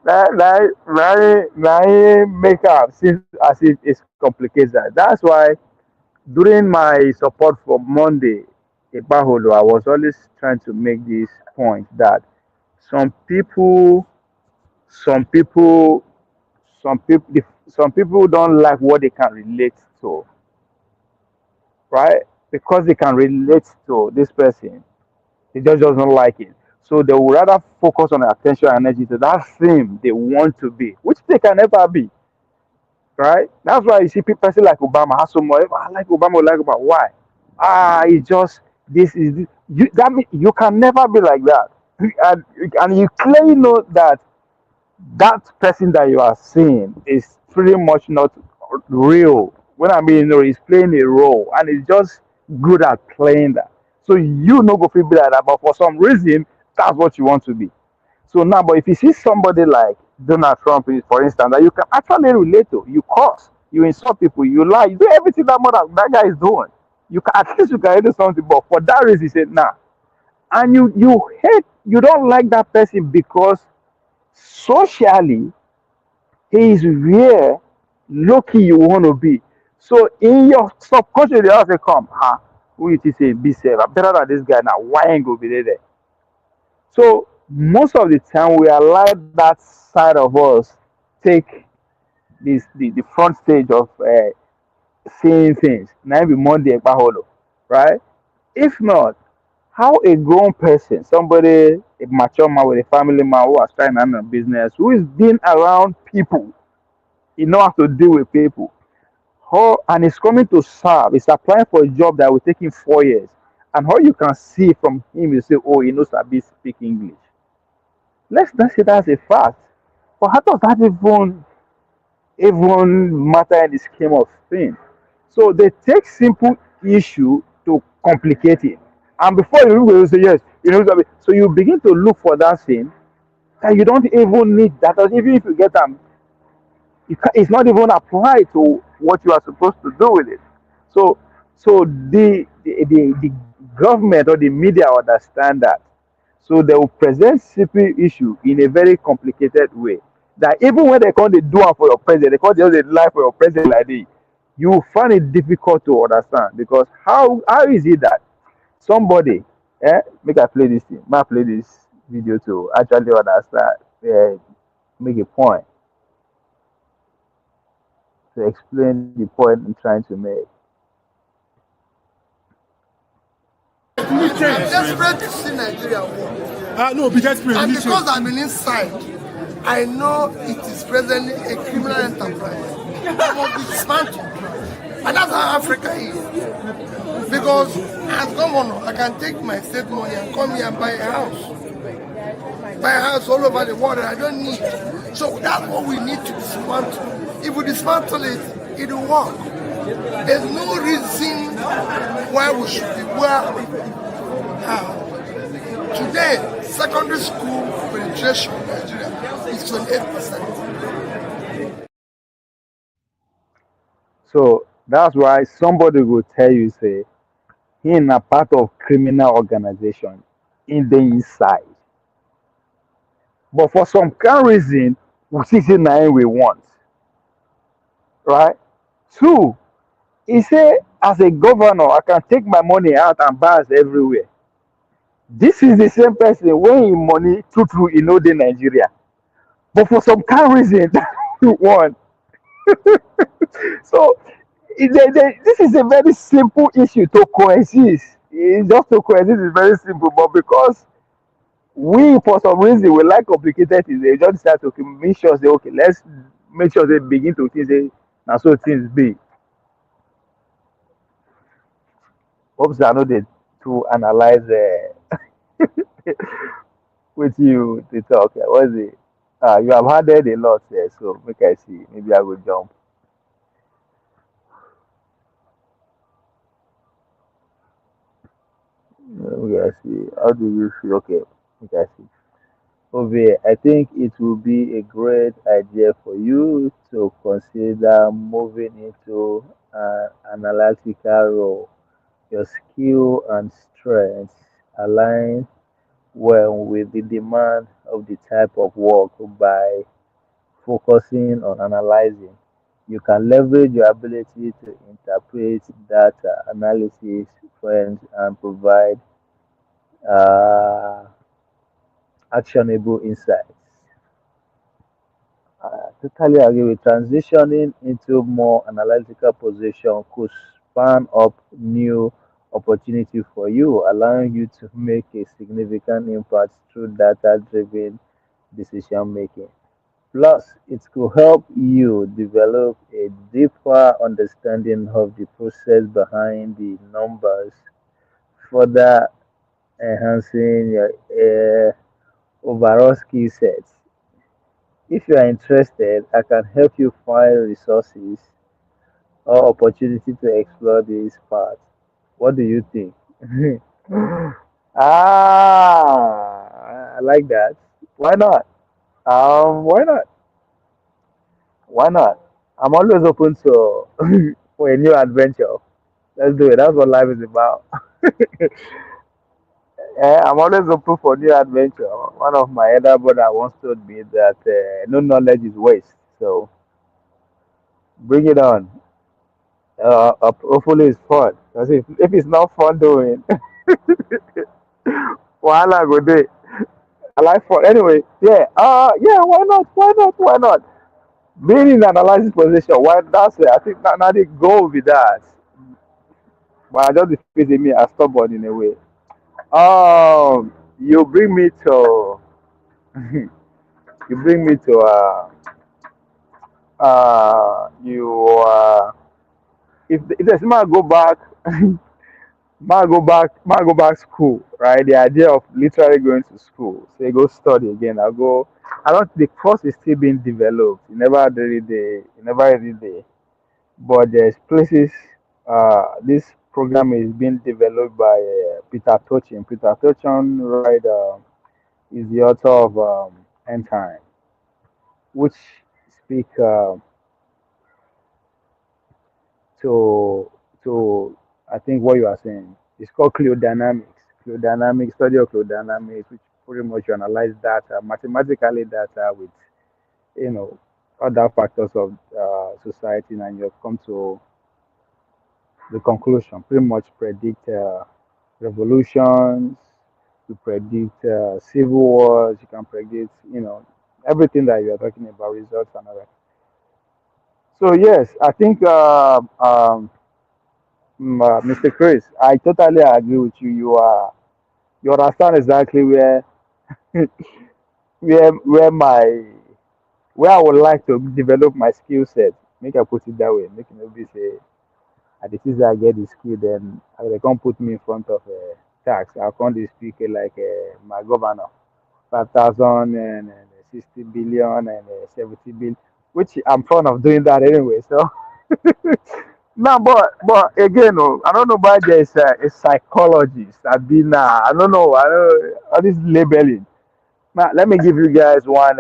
that, that make up seems as if it's complicated. That's why during my support for Monday, Okpebholo, I was always trying to make this point that some people, some people, some people don't like what they can relate to, right? Because they can relate to this person, they just doesn't like it. So they would rather focus on their attention and energy to that thing they want to be, which they can never be, right? That's why you see people like Obama has so much. I like Obama, I like Obama. Why? It's just this is this. You can never be like that, and you clearly know that that person that you are seeing is pretty much not real. When I mean, he's playing a role and he's just good at playing that. So you no go feel be like that, but for some reason, that's what you want to be. So now, but if you see somebody like Donald Trump, for instance, that you can actually relate to, you curse, you insult people, you lie, you do everything that guy is doing. You can at least you can do something, but for that reason, you say nah, and you don't like that person because socially he is where lucky you want to be. So in your subconscious, you have to come, who it is a be safe. I'm better than this guy now. Why ain't go be there? So most of the time we allow that side of us take the front stage of seeing things. Now be Monday Okpebholo, right? If not, how a grown person, somebody, a mature man with a family man who has started a business, who is being around people, he know how to deal with people. How and he's coming to serve, he's applying for a job that will take him 4 years. And how you can see from him, you say, oh, he knows how to speak English. Let's not say that's a fact. But how does that even matter in the scheme of things? So they take simple issue to complicate it. And before you will say yes, so you begin to look for that thing that you don't even need that. Or even if you get them, it's not even applied to what you are supposed to do with it. So the government or the media understand that. So they will present simple issue in a very complicated way. That even when they come they do it for your president, they come just a lie for your president like this, you find it difficult to understand because how is it that somebody make I play this thing, make I play this video to actually understand, make a point to explain the point I'm trying to make. I'm desperate to see Nigeria win. No, be desperate. And because I've been inside, I know it is presently a criminal enterprise. I must be dismantled. And that's how Africa is. Because as governor, I can take my state money and come here and buy a house. Buy a house all over the world that I don't need. So that's what we need to dismantle. If we dismantle it, it will work. There's no reason where we should be, where today secondary school penetration in Nigeria is 28%. So that's why somebody will tell you, say, he in a part of criminal organization in the inside. But for some kind reason, we 69 we want, right? Two, he say, as a governor, I can take my money out and bars everywhere. This is the same person when he money true in know the Nigeria. But for some kind reason, you want. So this is a very simple issue to coexist. It's just to coexist is very simple, but because we for some reason we like complicated things, they just decide to make sure say okay, let's make sure they begin to think say now so things be. Hope I know they to analyze with you to talk. What is it? You have added a lot there, so make I see. Maybe I will jump. Make I see. How do you feel? Okay, make I see. Ovie, I think it will be a great idea for you to consider moving into an analytical role. Your skill and strengths align well with the demand of the type of work by focusing on analyzing. You can leverage your ability to interpret data, analysis, trends, and provide uh, actionable insights. Totally agree with transitioning into more analytical position could span up new opportunity for you, allowing you to make a significant impact through data-driven decision making. Plus, it could help you develop a deeper understanding of the process behind the numbers, further enhancing your overall skill sets. If you are interested, I can help you find resources or opportunity to explore this path. What do you think? I like that. Why not? Why not? Why not? I'm always open to for a new adventure. Let's do it. That's what life is about. I'm always open for new adventure. One of my elder brother once told me that no knowledge is waste. So bring it on. Hopefully it's fun. Because if it's not fun doing, wahala go day. I like fun. Anyway, yeah. Yeah. Why not? Why not? Why not? Being in an analysis position. Why? That's it. I think that the goal with that. But I just the face in me. I stubborn in a way. You bring me to. You bring me to. You. If there's man go back. Man go back school, right? The idea of literally going to school, say go study again. I go. I don't. The course is still being developed. You never really there. You never really there. But there's places. This program is being developed by Peter Tochin. Peter Tochin, right, is the author of End Time, which speak to I think what you are saying. It's called Cliodynamics. Cliodynamics, study of cliodynamics, which pretty much you analyze data, mathematically data with you know other factors of society, and you come to the conclusion. Pretty much predict revolutions, you predict civil wars, you can predict everything that you are talking about, results and all that. So yes, I think Mr. Chris, I totally agree with you. You understand exactly where my where I would like to develop my skill set. Make I put it that way. Make it be say at the things I get the skill, then they can't put me in front of a tax. I can't dey speak like my governor, 5,000 and 60 billion and 70 billion, which I'm fond of doing that anyway. So No, but again, oh, I don't know why there's a psychologist. I've been, I don't know, I don't all this labeling. Now, let me give you guys one.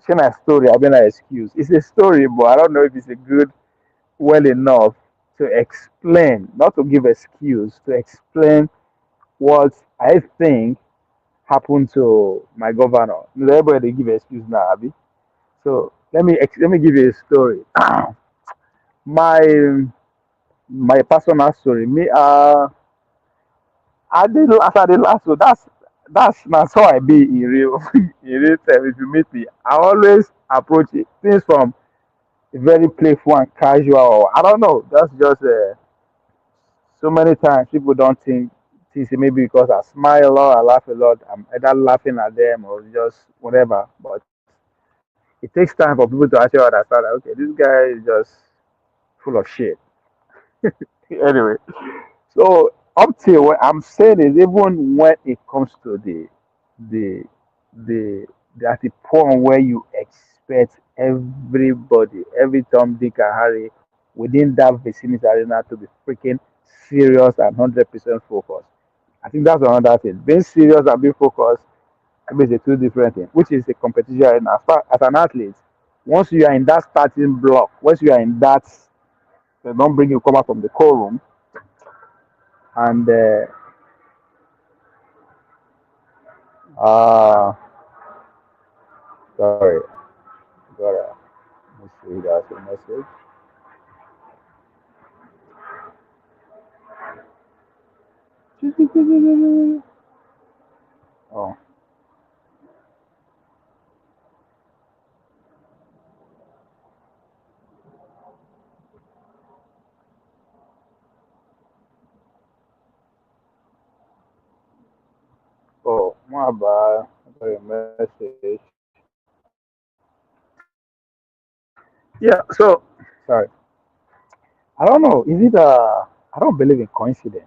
Share my story. I've been an excuse. It's a story, but I don't know if it's a good, well enough to explain, not to give excuse, to explain what I think happened to my governor. Everybody give excuse now, Abby. So let me give you a story. my my personal story. Me I did as I did last so that's how I be in real in real time. If you meet me, I always approach it things from very playful and casual. Or I don't know. That's just so many times people don't think it maybe because I smile a lot, I laugh a lot. I'm either laughing at them or just whatever. But it takes time for people to actually understand that okay, this guy is just full of shit. Anyway, so up till what I'm saying is even when it comes to the the at the point where you expect everybody, every Tom, Dick, and Harry within that vicinity arena to be freaking serious and 100% focused. I think that's another thing. Being serious and being focused, I mean, it's a two different things, which is a competition arena. As an athlete, once you are in that starting block, once you are in that, they don't bring you come out from the core room and sorry, gotta let me see that's a message. Oh, oh, my bad. I got a message. Yeah, so sorry. I don't know. Is it I don't believe in coincidence.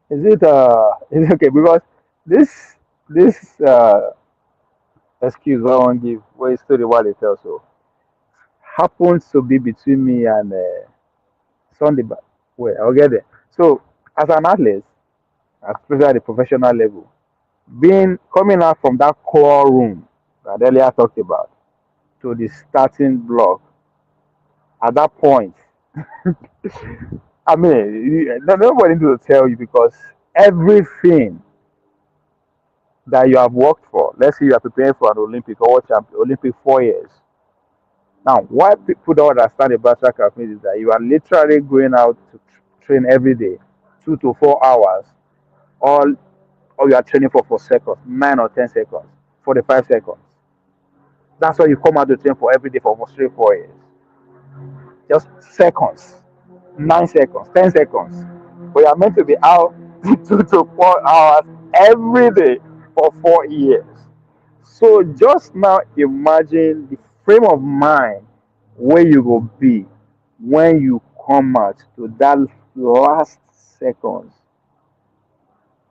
Is it is it okay because this this excuse I won't give where story what they tell so happens to be between me and Sunday but wait, I'll get there. So as an athlete, especially at the professional level, being coming out from that core room that earlier talked about to the starting block at that point, I mean, nobody need to tell you because everything that you have worked for, let's say you are preparing for an Olympic or world champion, Olympic 4 years. Now, why people don't understand about track and field is that you are literally going out to train every day, 2 to 4 hours, all, all you are training for seconds, 9 or 10 seconds, 45 seconds. That's why you come out to train for every day for almost 3 4 years. Just seconds, 9 seconds, 10 seconds. But you are meant to be out 2 to 4 hours every day for 4 years. So just now imagine the frame of mind where you will be when you come out to that last seconds.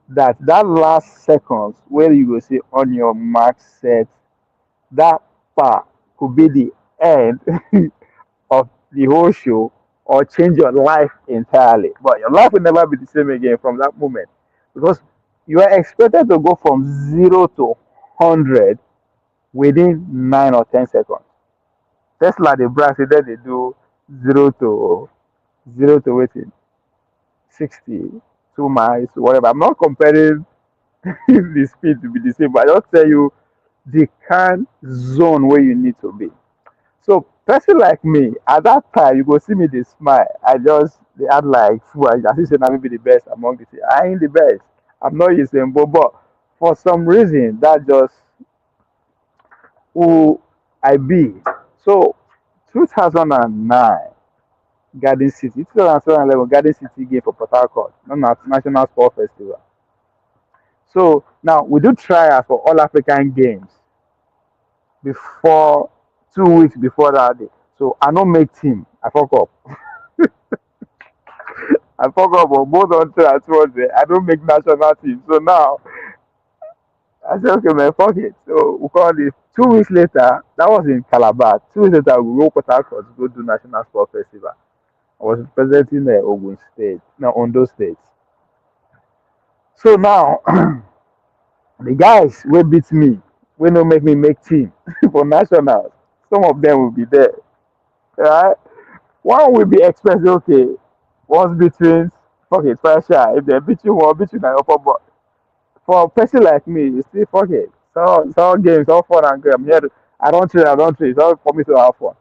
That last seconds where you will say on your mark set that part could be the end of the whole show or change your life entirely. But your life will never be the same again from that moment because you are expected to go from 0 to 100 within 9 or 10 seconds. Tesla they brag say that they do zero to waiting 60 2 miles whatever. I'm not comparing the speed to be the same, but I just tell you the kind zone where you need to be. So person like me, at that time, you go see me they smile. I just they act like fool. I just say I be the best among the team. I ain't the best. I'm not using but for some reason that just who I be. So 2009 Garden City, 2011 Garden City game for Port Harcourt, known as National Sport Festival. So now we do trials for all African games before 2 weeks before that day. So I don't make team. I fuck up. I fuck up on both on and 200. I don't make national team. So now I said, okay, man, fuck it. So we called it 2 weeks later. That was in Calabar. 2 weeks later, we go Port Harcourt to go do National Sport Festival. I was representing Ogun State, no, Ondo State. So now, the guys will beat me, will not make me make team for nationals. Some of them will be there. Right? One will be expressed, okay, once between, fuck it, pressure. If they beat you, one beat you in the upper box. For a person like me, you see, fuck it. So it's all games, all fun and good. I'm here. I don't train. It's all for me to have fun.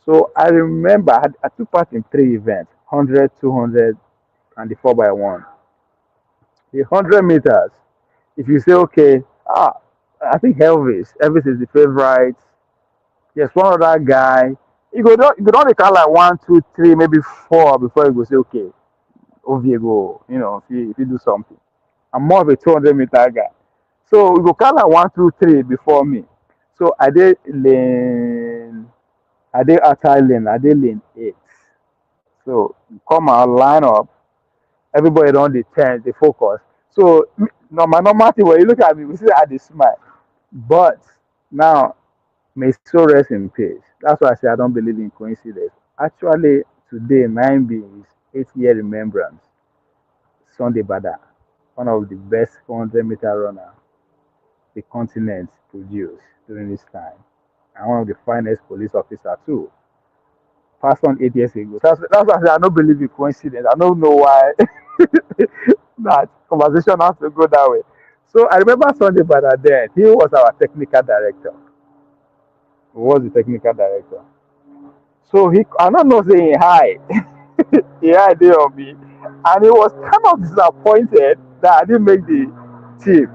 So I remember I took part in 3 events: 100, 200, and the 4x1. The 100 meters. If you say, okay, I think Elvis is the favorite. Yes, one other guy. You go only count like one, two, three, maybe four before you go say, okay, Ovie go, if you do something. I'm more of a 200-meter guy. So we go count like one, two, three before me. So I did lane 8. So come out, line up, everybody on the 10, they focus. So no, my normal thing when you look at me, we see that they smile. But now may so rest in peace. That's why I say I don't believe in coincidence. Actually, today, 9B is 8-year remembrance. Sunday Bada, one of the best 400-meter runner the continent produced during this time, and one of the finest police officer too. Passed on 8 years ago. That's why I say I don't believe in coincidence. I don't know why that conversation has to go that way. So I remember Sunday Bada then. He was our technical director. He was the technical director. So I don't know saying hi. He had it on me. And he was kind of disappointed that I didn't make the team.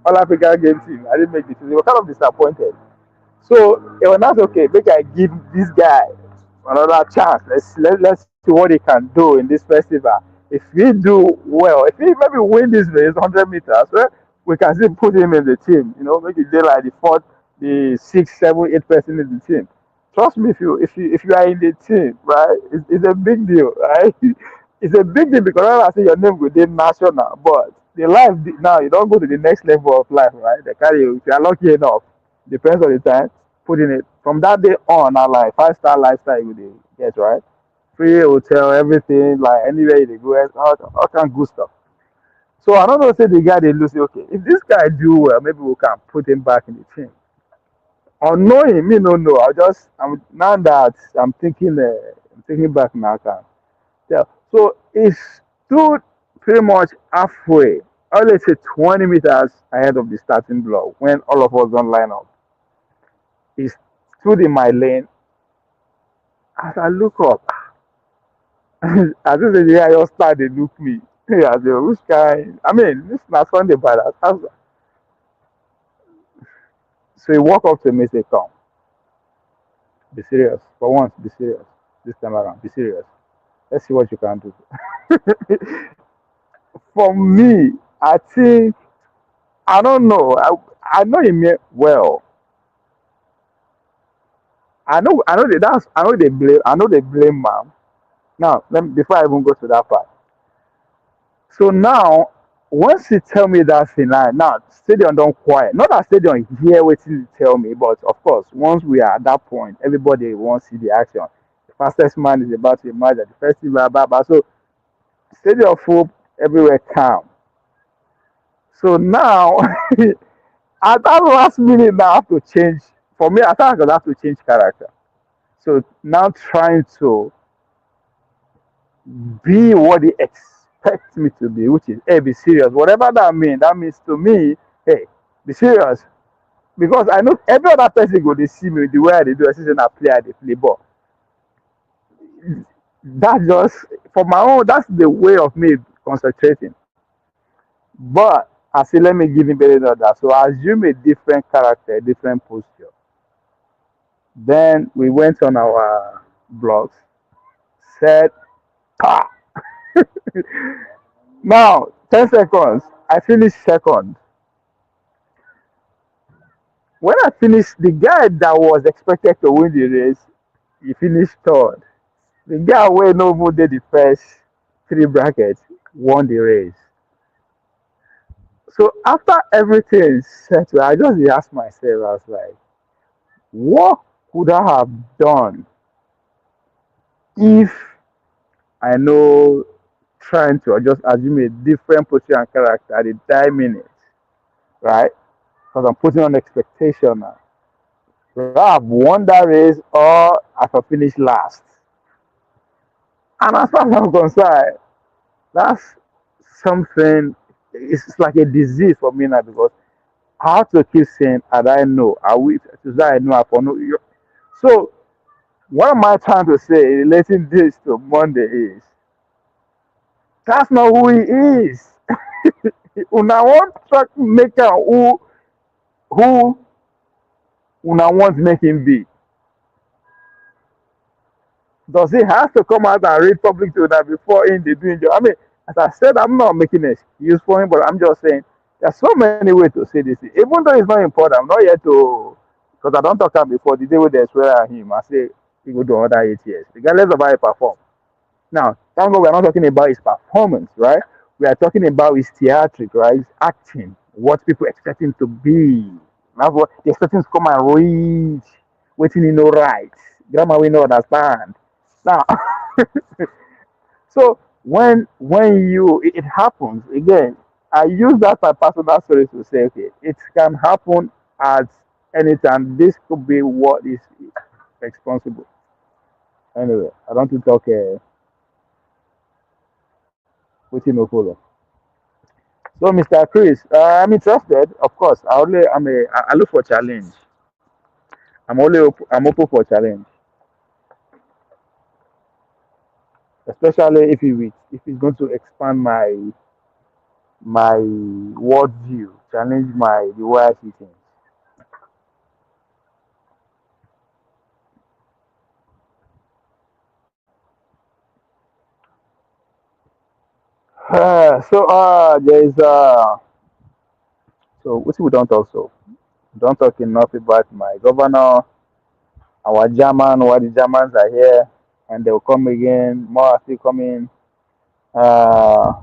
All African game team. I didn't make the team. He was kind of disappointed. So it was not okay. Maybe I give this guy another chance. Let's see what he can do in this festival. If we do well, if we maybe win this race 100 meters, well, we can still put him in the team. Make it like the fourth, the sixth, seventh, eighth person in the team. Trust me, if you are in the team, right, it's a big deal, right? It's a big deal because I say your name will be national, but the life now you don't go to the next level of life, right? They carry you if you are lucky enough. Depends on the time. Putting it from that day on, I like 5-star lifestyle you dey get, right? Free hotel, everything, like anywhere you dey go, all kind of good stuff. So I don't know, say the guy they lose. Okay, if this guy do well, maybe we can put him back in the team. Unknowing me, no, no. I'm now that I'm thinking back now. Yeah. So it's stood pretty much halfway, or let's say 20 meters ahead of the starting block when all of us don't line up. He stood in my lane. As I look up, as soon as the guy just started, they look me. Yeah, I say, which guy? I mean, this is not Sunday, but so he walk up to me and say, come, be serious. For once, be serious. This time around, be serious. Let's see what you can do. For me, I think, I don't know. I know he meant well. I know they blame mom. Now, before I even go to that part. So now, once he tell me that thing, now stadium don't quiet. Not that stadium hear waiting to tell me, but of course, once we are at that point, everybody wants to see the action. The fastest man is about to emerge at the festival, blah, blah. So stadium full, everywhere calm. So now, at that last minute, now I have to change. For me, I thought I could have to change character. So now trying to be what they expect me to be, which is, hey, be serious. Whatever that means to me, hey, be serious. Because I know every other person go, they see me the way they do, I see I play, they play ball. That's just, for my own, that's the way of me concentrating. But I say, let me give him better than that. So I assume a different character, a different posture. Then we went on our blogs, said, pa. Now, 10 seconds, I finished second. When I finished, the guy that was expected to win the race, he finished third. The guy where no even did the first 3 brackets won the race. So after everything is settled, I just asked myself, I was like, what could I have done if I know trying to just assume a different position and character at the time minute, right? Because I'm putting on expectation now. Will I have won that race or I can finish last? And as far as I'm concerned, that's something, it's like a disease for me now because I have to keep saying, and I know, I will, to that I know, I for know. So, what am I trying to say relating this to Monday is that's not who he is. Una want to make him who una want make him be. Does he have to come out and read public to that before in the doing job? I mean, as I said, I'm not making an excuse for him, but I'm just saying there's so many ways to say this. Even though it's not important, I'm not yet to because I don't talk about before the day when they swear at him. I say he go do another 8 years, regardless of how he perform. Now, thank God we're not talking about his performance, right? We are talking about his theatric, right? His acting, what people expect him to be. That's what they expect him to come and read, waiting you know right. Grandma we know understand. Now, so when you it happens again, I use that my personal story to say, okay, it can happen at any time. This could be what is responsible. Anyway, I don't want to talk with no follow. So, Mr. Chris, I'm interested. Of course, I look for challenge. I'm open for challenge, especially if it's going to expand my worldview, challenge my the way I see things. There is so what we don't talk so we don't talk enough about my governor, our German, why the Germans are here, and they'll come again. More are still coming. Uh,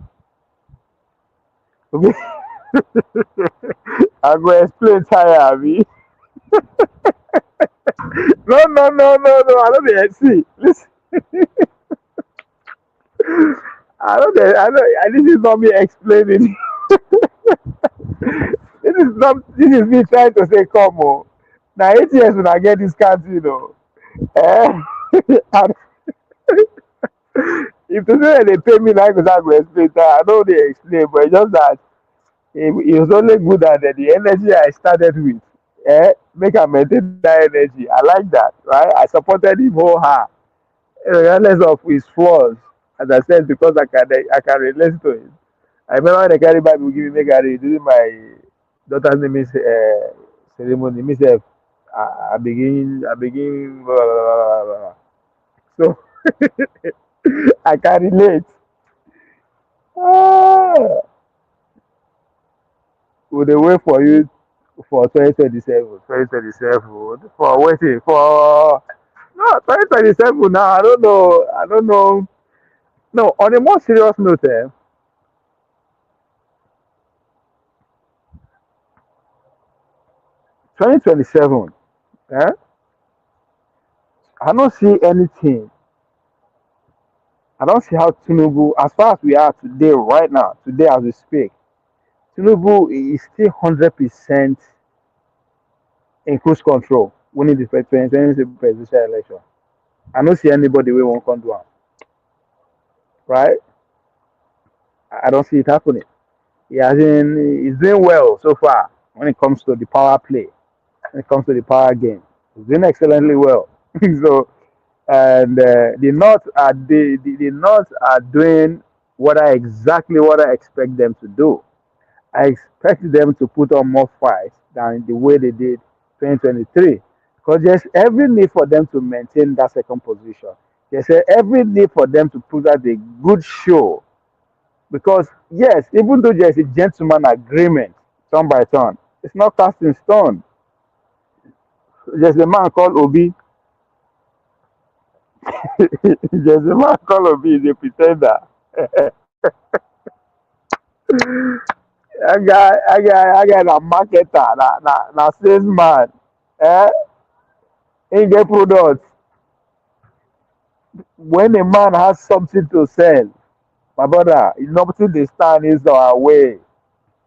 I go explain tire, abi. No. I don't dey see. Listen, I don't. This is not me explaining. This is me trying to say, come on. Now 8 years when I get this country, you know. Eh? And if to say they pay me like that, I go explain that. I know they explain, but it's just that it was only good that the energy I started with, make I maintain that energy. I like that, right? I supported him wholeheartedly, regardless of his flaws. As I said, because I can relate to it. I remember when the carry Bible give me make I read during my daughter's name is ceremony. Myself, I begin blah, blah, blah, blah, blah. So I can relate. Ah, we dey wait for you for 2027, 2027 for waiting for no 2027 now. I don't know. I don't know. No, on a more serious note, 2027. Eh, I don't see anything. I don't see how Tinubu, as far as we are today, right now, today as we speak, Tinubu is still 100% in cruise control winning the 2020 presidential election. I don't see anybody we won't come do am, right? I don't see it happening. He's doing well so far when it comes to the power play, when it comes to the power game. He's doing excellently well. So, and the North are doing exactly what I expect them to do. I expect them to put on more fights than the way they did 2023. Because there's every need for them to maintain that second position. There's every need for them to put out a good show. Because, yes, even though there's a gentleman agreement, turn by turn, it's not cast in stone. There's a man called Obi. There's a man called Obi, the pretender. I got a marketer, na salesman. Eh, he get products. When a man has something to sell, my brother, nothing they stand is our way.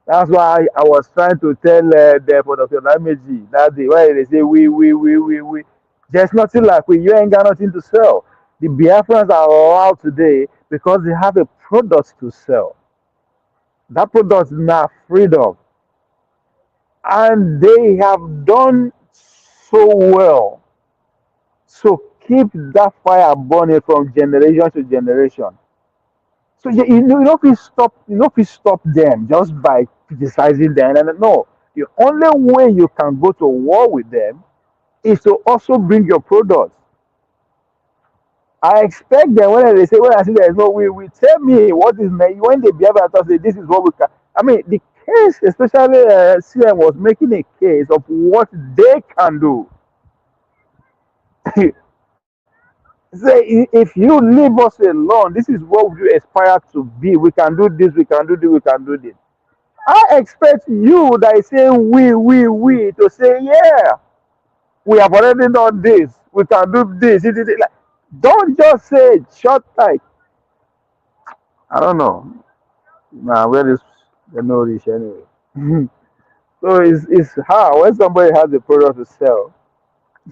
That's why I was trying to tell the Dr. Lameji that day why they say we. There's nothing like we. You ain't got nothing to sell. The Biafrans are allowed today because they have a product to sell. That product is not freedom. And they have done so well. So keep that fire burning from generation to generation. So you know if you stop them just by criticizing them. And no, the only way you can go to war with them is to also bring your product. I expect them when I see there is no we tell me what is when they behave at us say this is what we can. I mean the case, especially CM was making a case of what they can do. Say if you leave us alone, this is what we aspire to be. We can do this, we can do this, we can do this. I expect you that is saying we to say, yeah, we have already done this, we can do this. Like, don't just say short tight. I don't know. Nah, where is the no reach anyway? So it's how when somebody has a product to sell.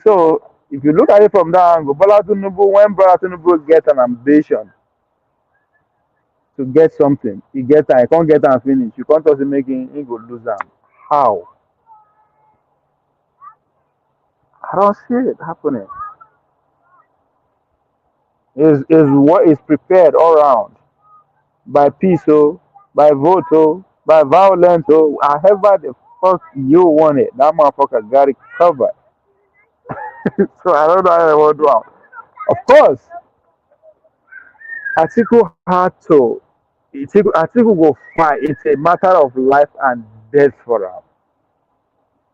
So if you look at it from that angle, when Bola Tinubu get an ambition to get something, he get and he can't get and finish. You can't also make him he go lose them. How? I don't see it happening. Is what is prepared all around by peace, by vote, by violence, however the fuck you want it. That motherfucker got it covered. So I don't know how I want to do it. Of course, Atiku had to. Atiku will fight. It's a matter of life and death for him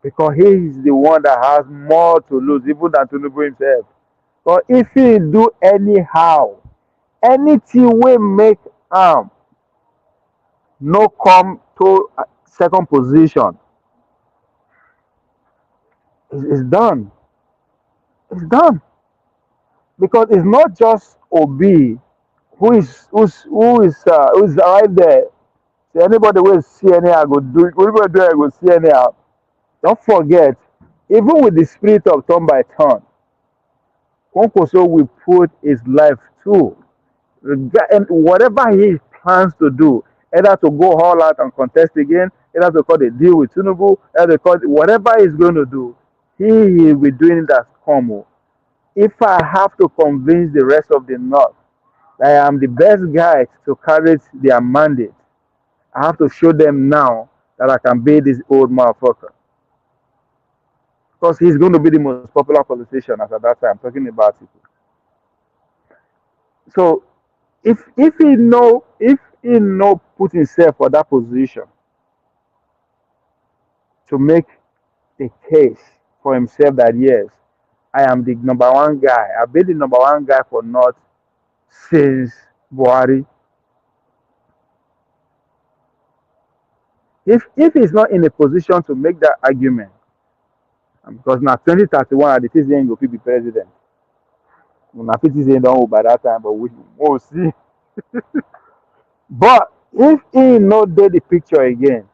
because he is the one that has more to lose, even than Tinubu himself. But if he do anyhow, anything will make no come to second position, it's done. It's done because it's not just Obi who is right there. So anybody will see anyhow go do it. Anybody do it go see anyhow. Don't forget, even with the spirit of turn by turn, Konkoso will put his life too. And whatever he plans to do, either to go all out and contest again, either to cut a deal with Tinubu, either to cut whatever he's going to do, he will be doing that como. If I have to convince the rest of the North that I am the best guy to carry their mandate, I have to show them now that I can beat this old motherfucker. Because he's going to be the most popular politician as at that time, talking about it. So if he know put himself for that position to make a case for himself that yes, I am the number one guy. I've been the number one guy for North since Buhari. If he's not in a position to make that argument, because now 2031 at the TCN will be president. Now TCN don't by that time, but we'll see. But if he not did the picture again,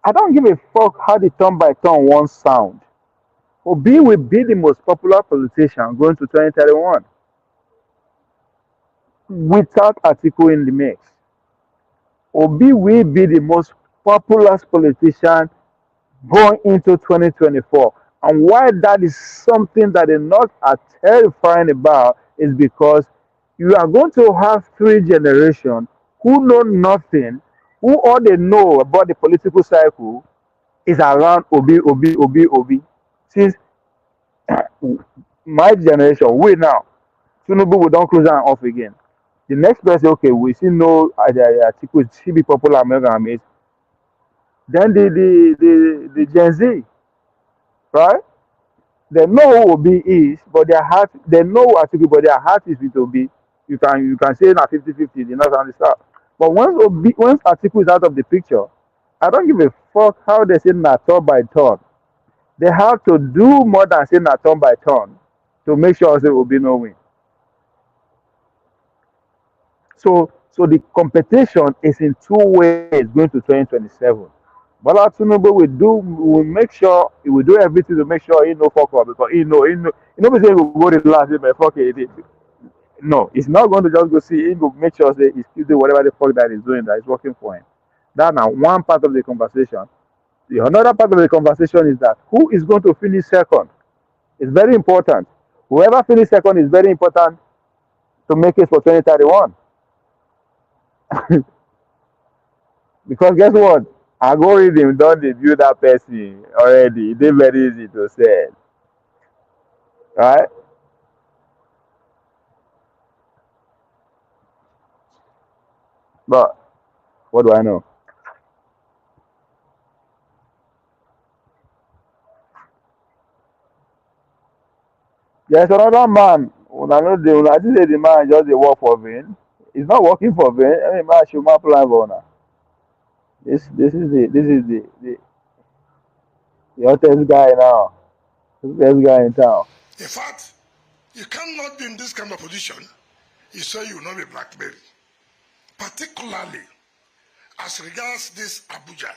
I don't give a fuck how the turn by turn one sound. Obi will be the most popular politician going to 2031 without Atiku in the mix. Obi will be the most popular politician going into 2024. And why that is something that the North are terrifying about is because you are going to have three generations who know nothing, who all they know about the political cycle is around Obi. Since my generation, we now, Tinubu will don't close down off again. The next person, okay, we see no Atiku, she be popular American armies. Then the Gen Z, right? They know who Obi is, but their heart, they know who Atiku, but their heart is with Obi. You can say na 50-50, they not understand. But once Atiku is out of the picture, I don't give a fuck how they say na turn by turn. They have to do more than say na turn by turn to make sure say Obi no win. So the competition is in two ways going to 2027. Bola Tinubu will make sure he will do everything to make sure he no fuck up because he know be say he will go the last day, but fuck it. No, he's not going to just go see. He will make sure that he still do whatever the fuck that he's doing that is working for him. That now one part of the conversation. The another part of the conversation is that who is going to finish second? It's very important. Whoever finishes second is very important to make it for 2031. Because guess what? Algorithm don't debut that person already. It's very easy to say. Right? But what do I know? There's another man. Una just say the man just dey work for vain. He's not working for vain. Any man should man plan for now. The hottest guy now. The best guy in town. In fact, you cannot be in this kind of position. You say you will not be blackmailed. Particularly as regards this Abuja.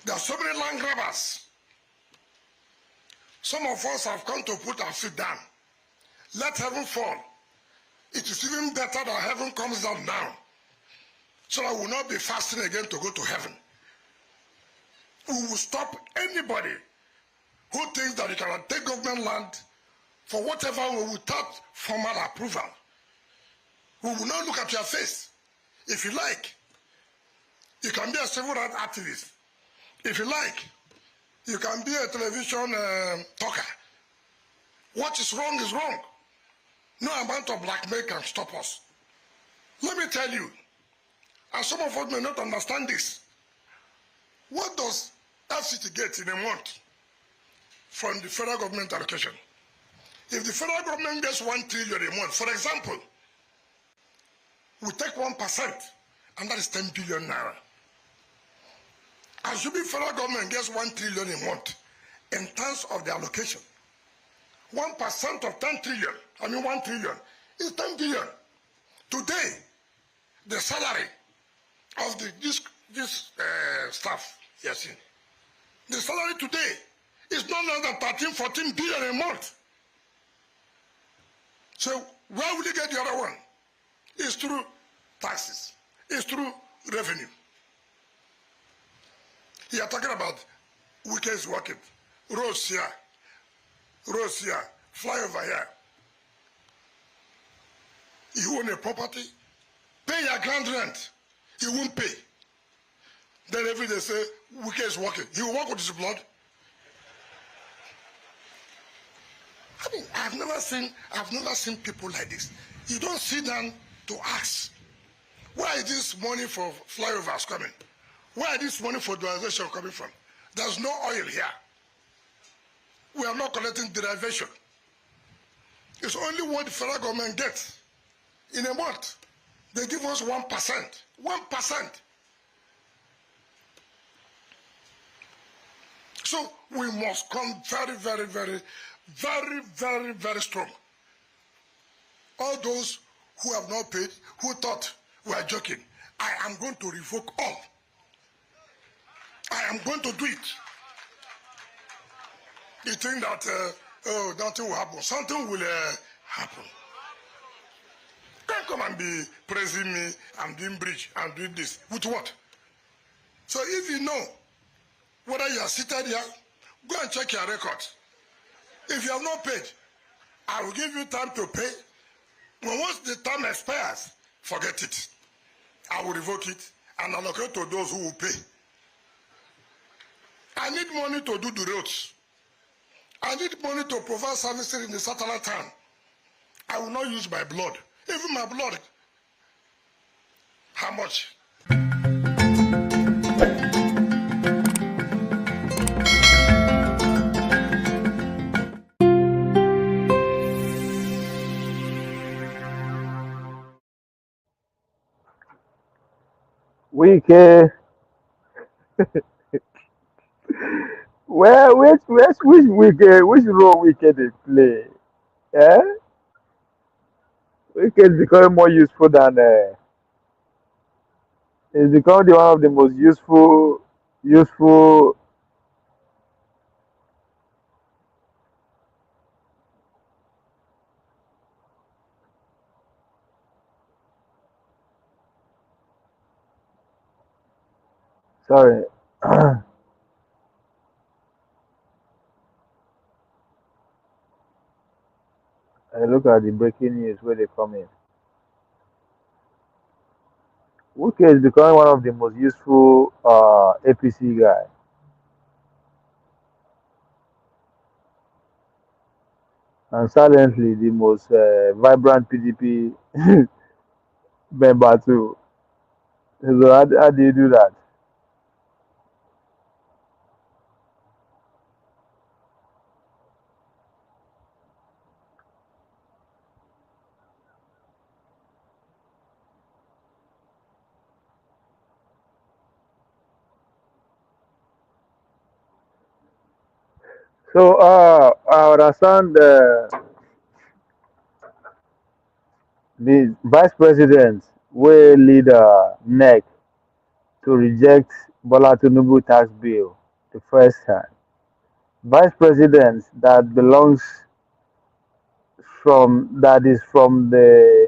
There are so many land grabbers. Some of us have come to put our feet down. Let heaven fall. It is even better that heaven comes down now. So I will not be fasting again to go to heaven. We will stop anybody who thinks that you can take government land for whatever without formal approval. We will not look at your face. If you like, you can be a civil rights activist. If you like, you can be a television talker. What is wrong is wrong. No amount of blackmail can stop us. Let me tell you, and some of us may not understand this. What does FCT get in a month from the federal government allocation? If the federal government gets 1 trillion a month, for example, we take 1%, and that is 10 billion naira. Assuming federal government gets 1 trillion a month in terms of the allocation, 1% of 10 trillion, 1 trillion, is 10 billion. Today, the salary of this staff, yes, the salary today is no less than 13, 14 billion a month. So where will you get the other one? It's through taxes. It's through revenue. You are talking about weekends working, roads here, flyover here. You own a property, pay your ground rent. He won't pay. Then every day say, weekends working. He will work with his blood. I've never seen people like this. You don't sit down to ask, where is this money for flyovers coming? Where is this money for derivation coming from? There's no oil here. We are not collecting derivation. It's only what the federal government gets in a month. They give us 1%. 1%. So we must come very, very, very, very, very, very strong. All those who have not paid, who thought we are joking, I am going to revoke all. I am going to do it. You think that, nothing will happen. Something will happen. Can't come and be praising me, I'm doing bridge, I'm doing this. With what? So if you know whether you are seated here, go and check your records. If you have not paid, I will give you time to pay. But once the time expires, forget it. I will revoke it and allocate to those who will pay. I need money to do the roads. I need money to provide services in the satellite town. I will not use my blood. Even my blood. How much? Wike Well, which wicked, which role wicked they play? Eh? Wicked is becoming more useful than it's become the one of the most useful. Sorry. I look at the breaking news where they come in. Wicked is becoming one of the most useful APC guy, and silently the most vibrant PDP member too. So how do you do that? So I understand the vice president will lead NEC to reject Bola Tinubu tax bill the first time. Vice president that belongs that is from the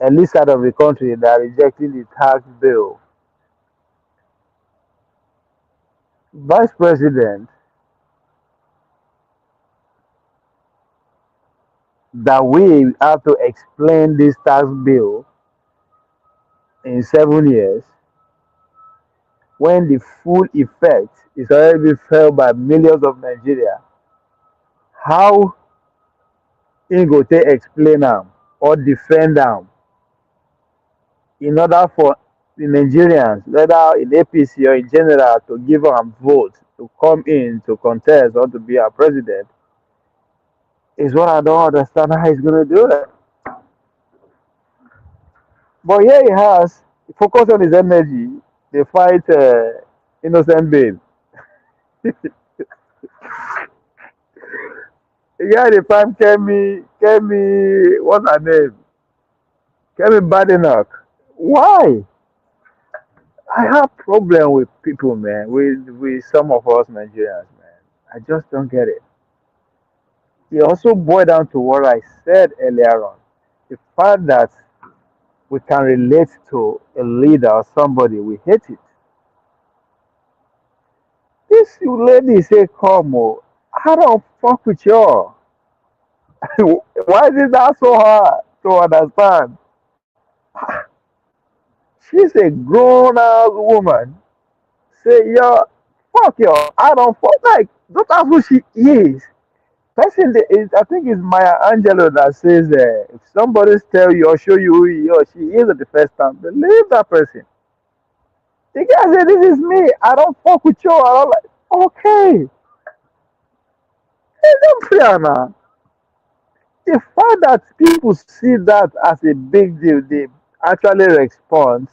elite side of the country that rejecting the tax bill. Vice president that we have to explain this tax bill in 7 years when the full effect is already felt by millions of Nigeria. How he go take explain am or defend am in order for the Nigerians, whether in APC or in general, to give am vote to come in to contest or to be our president is what I don't understand how he's gonna do that. But here he has focus on his energy. They fight innocent babe. The guy they find what's her name? Kemi Badenoch. Why? I have problem with people, man. With some of us Nigerians, man. I just don't get it. It also boiled down to what I said earlier on. The fact that we can relate to a leader or somebody, we hate it. This lady say, come, oh, I don't fuck with y'all. Why is it that so hard to understand? She's a grown ass woman. Say, yo, fuck y'all. I don't fuck. Like, that's who she is. Person I think it's Maya Angelou that says if somebody tell you or show you who he or she is at the first time, believe that person. The guy said, "This is me. I don't fuck with you." I don't like. Okay, it's not fair now. The fact that people see that as a big deal, they actually respond.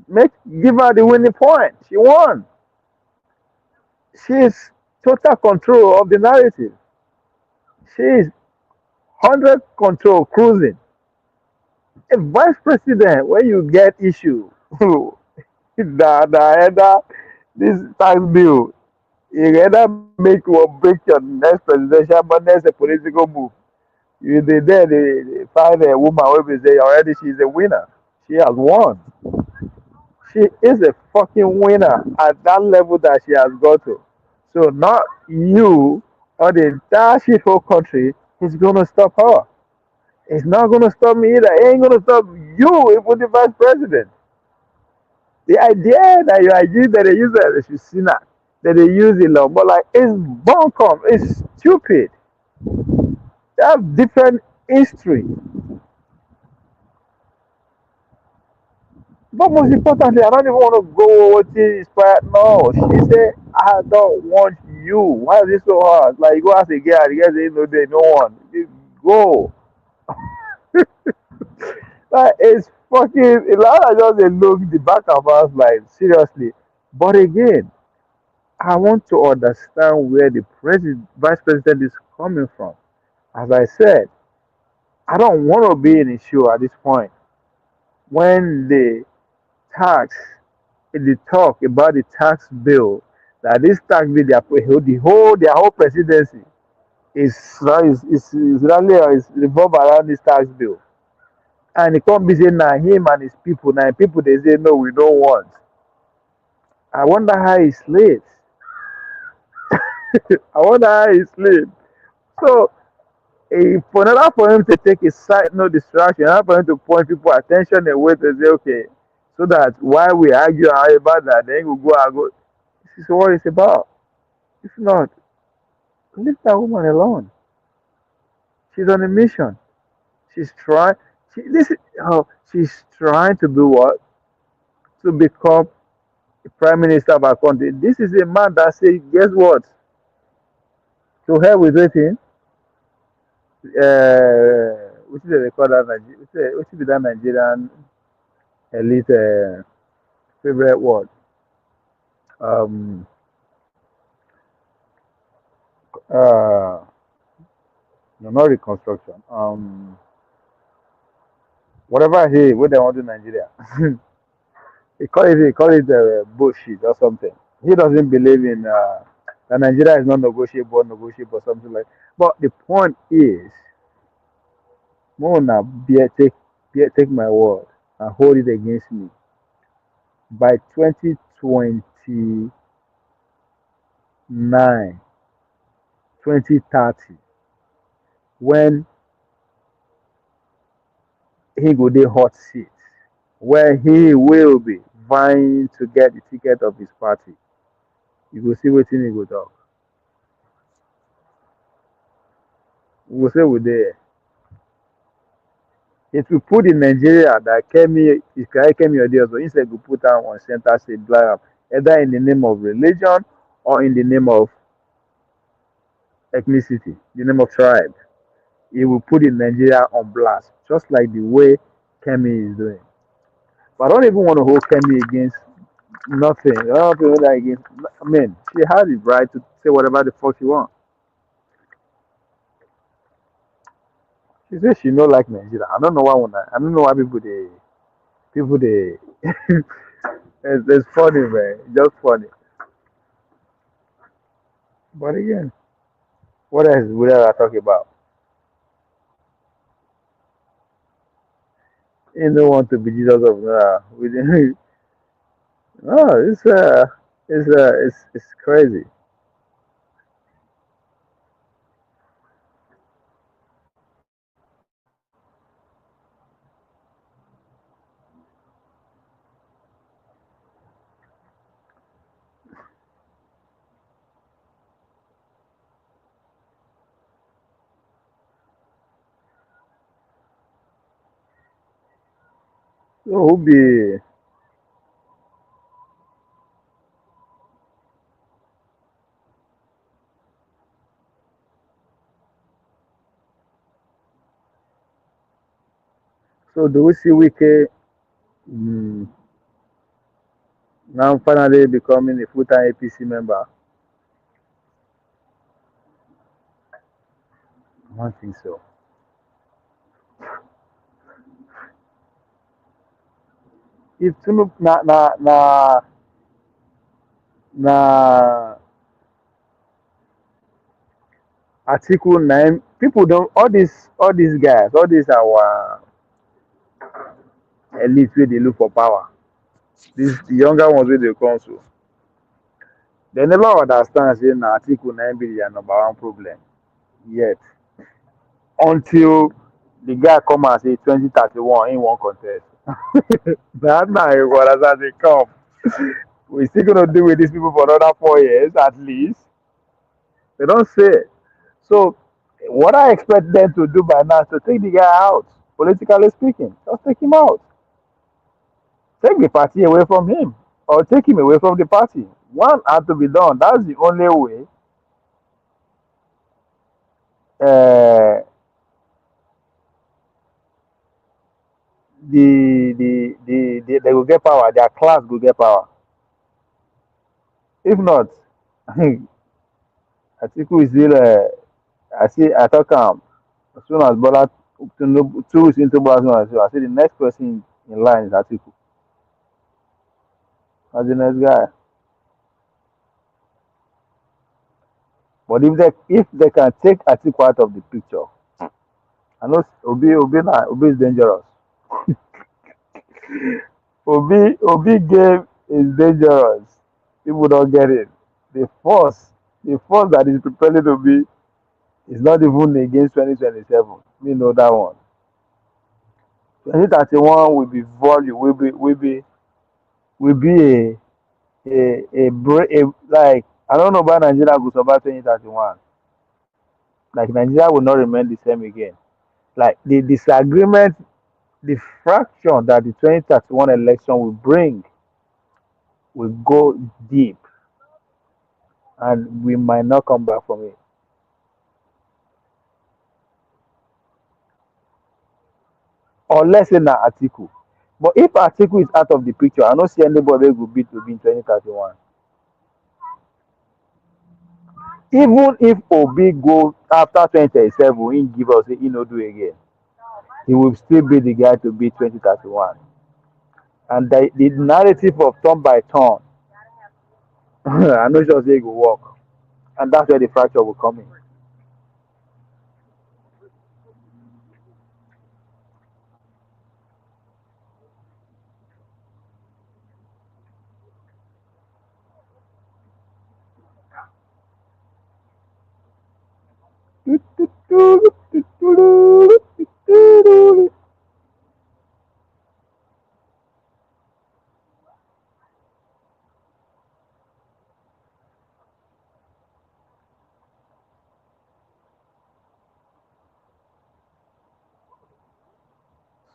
Make Give her the winning point. She won. She's total control of the narrative. She's 100 control cruising. A vice president, when you get issue, either this tax bill, you either make or break your next presidential, but there's a political move. You they find a woman who will say already she's a winner. She has won. She is a fucking winner at that level that she has got to. So not you or the entire shit whole country is gonna stop her. It's not gonna stop me either. It ain't gonna stop you, even the vice president. The idea that you idea that they use that they should that they use it long, but like it's bunkum, it's stupid. They have different history. But most importantly, I don't even want to go what is inspired. No, she said, I don't want you. Why is it so hard? Like, you go ask a girl, the girl say, no, they no one. You go. Like, it's fucking Elijah just dey look the back of us like seriously. But again, I want to understand where the vice president is coming from. As I said, I don't want to be in a show at this point when tax, the talk about the tax bill, that this tax bill, their whole presidency is really is revolve around this tax bill. And it can't be saying now him and his people, now people they say no, we don't want. I wonder how he sleeps. I wonder how he sleeps. So for another for him to take a side no distraction, another for him to point people attention away to say, okay, so that while we argue about that, then we go and go. This is what it's about. If not, leave that woman alone. She's on a mission. She's trying. She's trying to do what? To become the prime minister of our country. This is a man that says, guess what? To hell with waiting. Which is they call that which is that Nigerian elite favorite word? Um, uh, no, not reconstruction. Whatever what they want to Nigeria. He call it bullshit or something. He doesn't believe in that Nigeria is not negotiable, something like. But the point is, Mona take my word and hold it against me. By 2029, 2030, when he go dey hot seat, where he will be vying to get the ticket of his party, you go see wetin he go talk. We go say we there. It will put in Nigeria that Kemi Odioso instead go put am on center stage black, either in the name of religion or in the name of ethnicity, the name of tribe. It will put in Nigeria on blast, just like the way Kemi is doing. But I don't even want to hold Kemi against nothing. I don't hold that against. I mean, she has the right to say whatever the fuck she wants. She says she no like Nigeria. I don't know why. I don't know why people they. It's funny, man. Just funny. But again, what else would I talk about? You don't want to be Jesus of we didn't. No, it's crazy. So do we see Wike mm, now finally becoming a full-time APC member? I don't think so. If Tinubu na Atiku nine people don't all these guys, all these our elite where they look for power. These the younger ones where they come to. They never understand say na Atiku nine be their number one problem yet. Until the guy come and say 2031 in one contest. That now as they come. We're still gonna deal with these people for another 4 years at least. They don't say it. So what I expect them to do by now is to take the guy out, politically speaking. Just take him out. Take the party away from him. Or take him away from the party. One had to be done. That's the only way uh, they will get power. Their class will get power. If not, Atiku is still. I see. I talk as soon as Bola 2 weeks into Bola, I see the next person in line is Atiku. As the next guy. But if they can take Atiku out of the picture, I know Obi is dangerous. Obi game is dangerous. People don't get it. The force, the force that is propelling Obi is not even against 2027. Me know that one. 2031 will be volume. Will be like I don't know about Nigeria goes about 2031. Like Nigeria will not remain the same again. Like the disagreement, the fraction that the 2031 election will bring will go deep, and we might not come back from it. Unless in Atiku. But if Atiku is out of the picture, I don't see anybody who will beat Obi in 2031. Even if Obi go after 2037, he give us he no do again. He will still be the guy to beat 2031. And the narrative of turn by turn, I know just say it will work. And that's where the fracture will come in.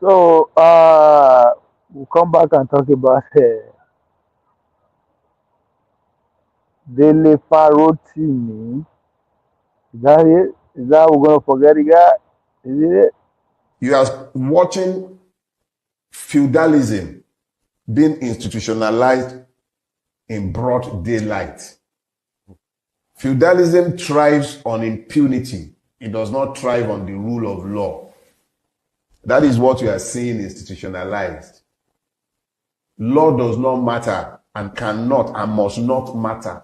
So we'll come back and talk about Dele Farotini. Is that it? Is that we're gonna forget the guy? Is it it? You are watching feudalism being institutionalized in broad daylight. Feudalism thrives on impunity. It does not thrive on the rule of law. That is what you are seeing institutionalized. Law does not matter and cannot and must not matter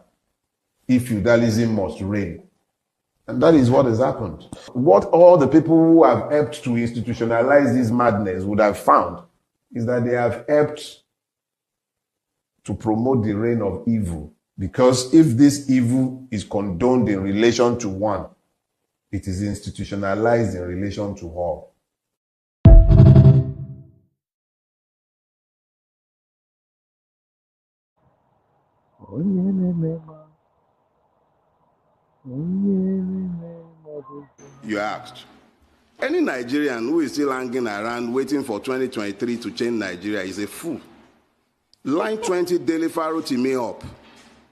if feudalism must reign. And that is what has happened. What all the people who have helped to institutionalize this madness would have found is that they have helped to promote the reign of evil. Because if this evil is condoned in relation to one, it is institutionalized in relation to all. You asked. Any Nigerian who is still hanging around waiting for 2023 to change Nigeria is a fool. Line 20 Daily Faroti me up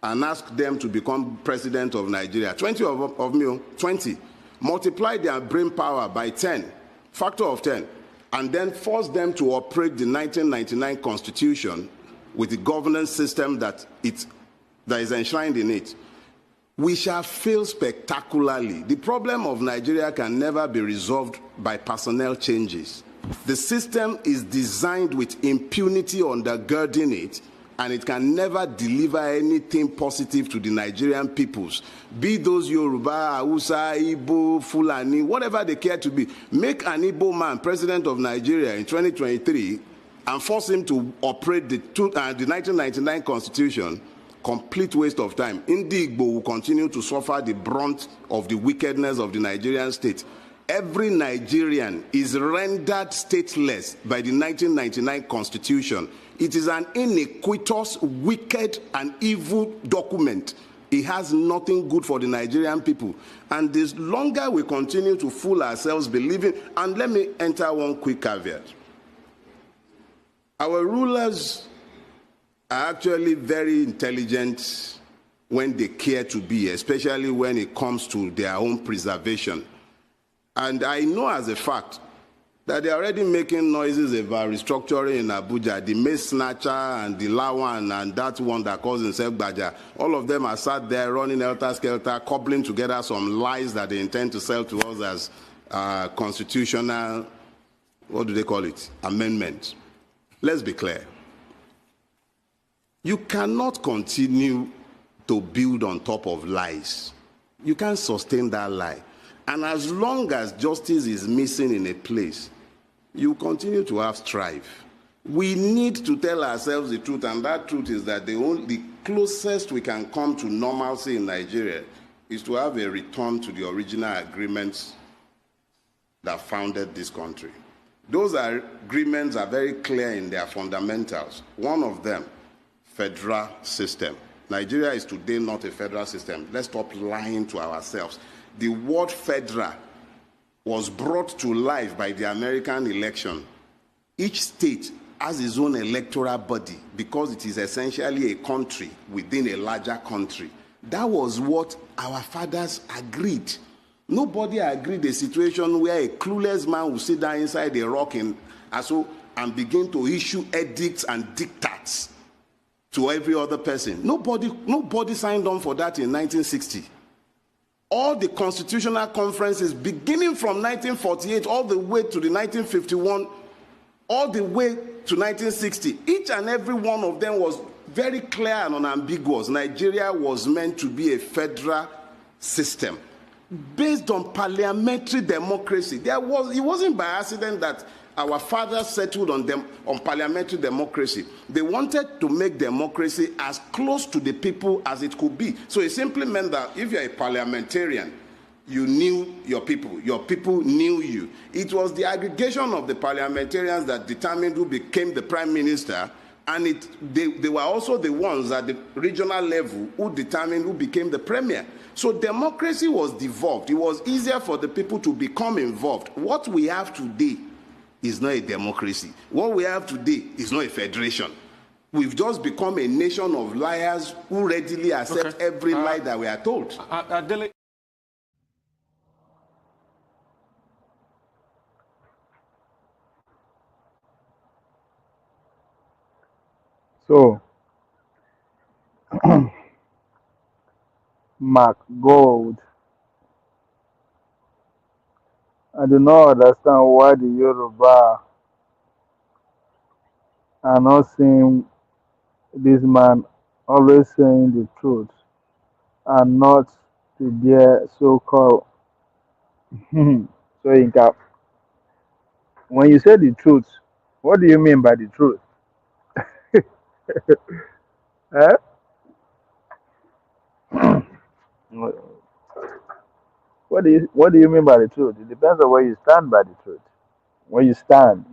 and ask them to become president of Nigeria. 20 of me, 20. Multiply their brain power by 10, factor of 10, and then force them to operate the 1999 Constitution with the governance system that is enshrined in it. We shall fail spectacularly. The problem of Nigeria can never be resolved by personnel changes. The system is designed with impunity undergirding it, and it can never deliver anything positive to the Nigerian peoples. Be those Yoruba, Hausa, Igbo, Fulani, whatever they care to be. Make an Igbo man president of Nigeria in 2023 and force him to operate the 1999 Constitution. Complete waste of time. Igbo will continue to suffer the brunt of the wickedness of the Nigerian state. Every Nigerian is rendered stateless by the 1999 Constitution. It is an iniquitous, wicked, and evil document. It has nothing good for the Nigerian people. And the longer we continue to fool ourselves believing, and let me enter one quick caveat. Our rulers are actually very intelligent when they care to be, especially when it comes to their own preservation. And I know as a fact that they're already making noises about restructuring in Abuja. The Mace Snatcher and the Lawan and that one that calls himself Baja, all of them are sat there running helter-skelter, cobbling together some lies that they intend to sell to us as constitutional, what do they call it, amendment. Let's be clear. You cannot continue to build on top of lies. You can't sustain that lie. And as long as justice is missing in a place, you continue to have strife. We need to tell ourselves the truth, and that truth is that the closest we can come to normalcy in Nigeria is to have a return to the original agreements that founded this country. Those agreements are very clear in their fundamentals. One of them, federal system. Nigeria is today not a federal system. Let's stop lying to ourselves. The word federal was brought to life by the American election. Each state has its own electoral body because it is essentially a country within a larger country. That was what our fathers agreed. Nobody agreed a situation where a clueless man will sit down inside a rock and begin to issue edicts and diktats to every other person. Nobody signed on for that in 1960. All the constitutional conferences, beginning from 1948 all the way to the 1951, all the way to 1960, each and every one of them was very clear and unambiguous. Nigeria was meant to be a federal system based on parliamentary democracy. It wasn't by accident that our fathers settled on parliamentary democracy. They wanted to make democracy as close to the people as it could be. So it simply meant that if you're a parliamentarian, you knew your people knew you. It was the aggregation of the parliamentarians that determined who became the prime minister, and they were also the ones at the regional level who determined who became the premier. So democracy was devolved. It was easier for the people to become involved. What we have today is not a democracy. What we have today is not a federation. We've just become a nation of liars who readily accept every lie that we are told. So, Mark Gold, I do not understand why the Yoruba are not seeing this man always saying the truth and not to their so-called. So, Inka, when you say the truth, what do you mean by the truth? Eh? What do you mean by the truth? It depends on where you stand by the truth. Where you stand.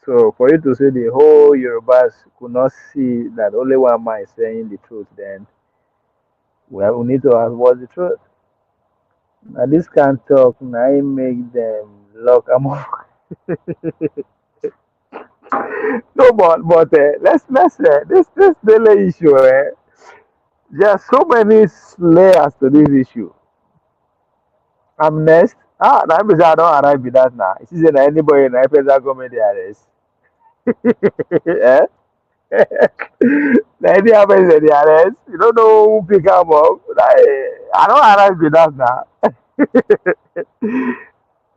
So for you to say the whole Yorubas could not see that only one man is saying the truth, then well, we need to ask what's the truth. Now this can't talk. Now I make them lock them up. No, but this daily issue. There are so many layers to this issue. I'm next. Now because I don't arrive with that now. It's easy that anybody in the government arrest. Eh? The idea happens in the arrest. You don't know who pick up. I don't arrive with that now.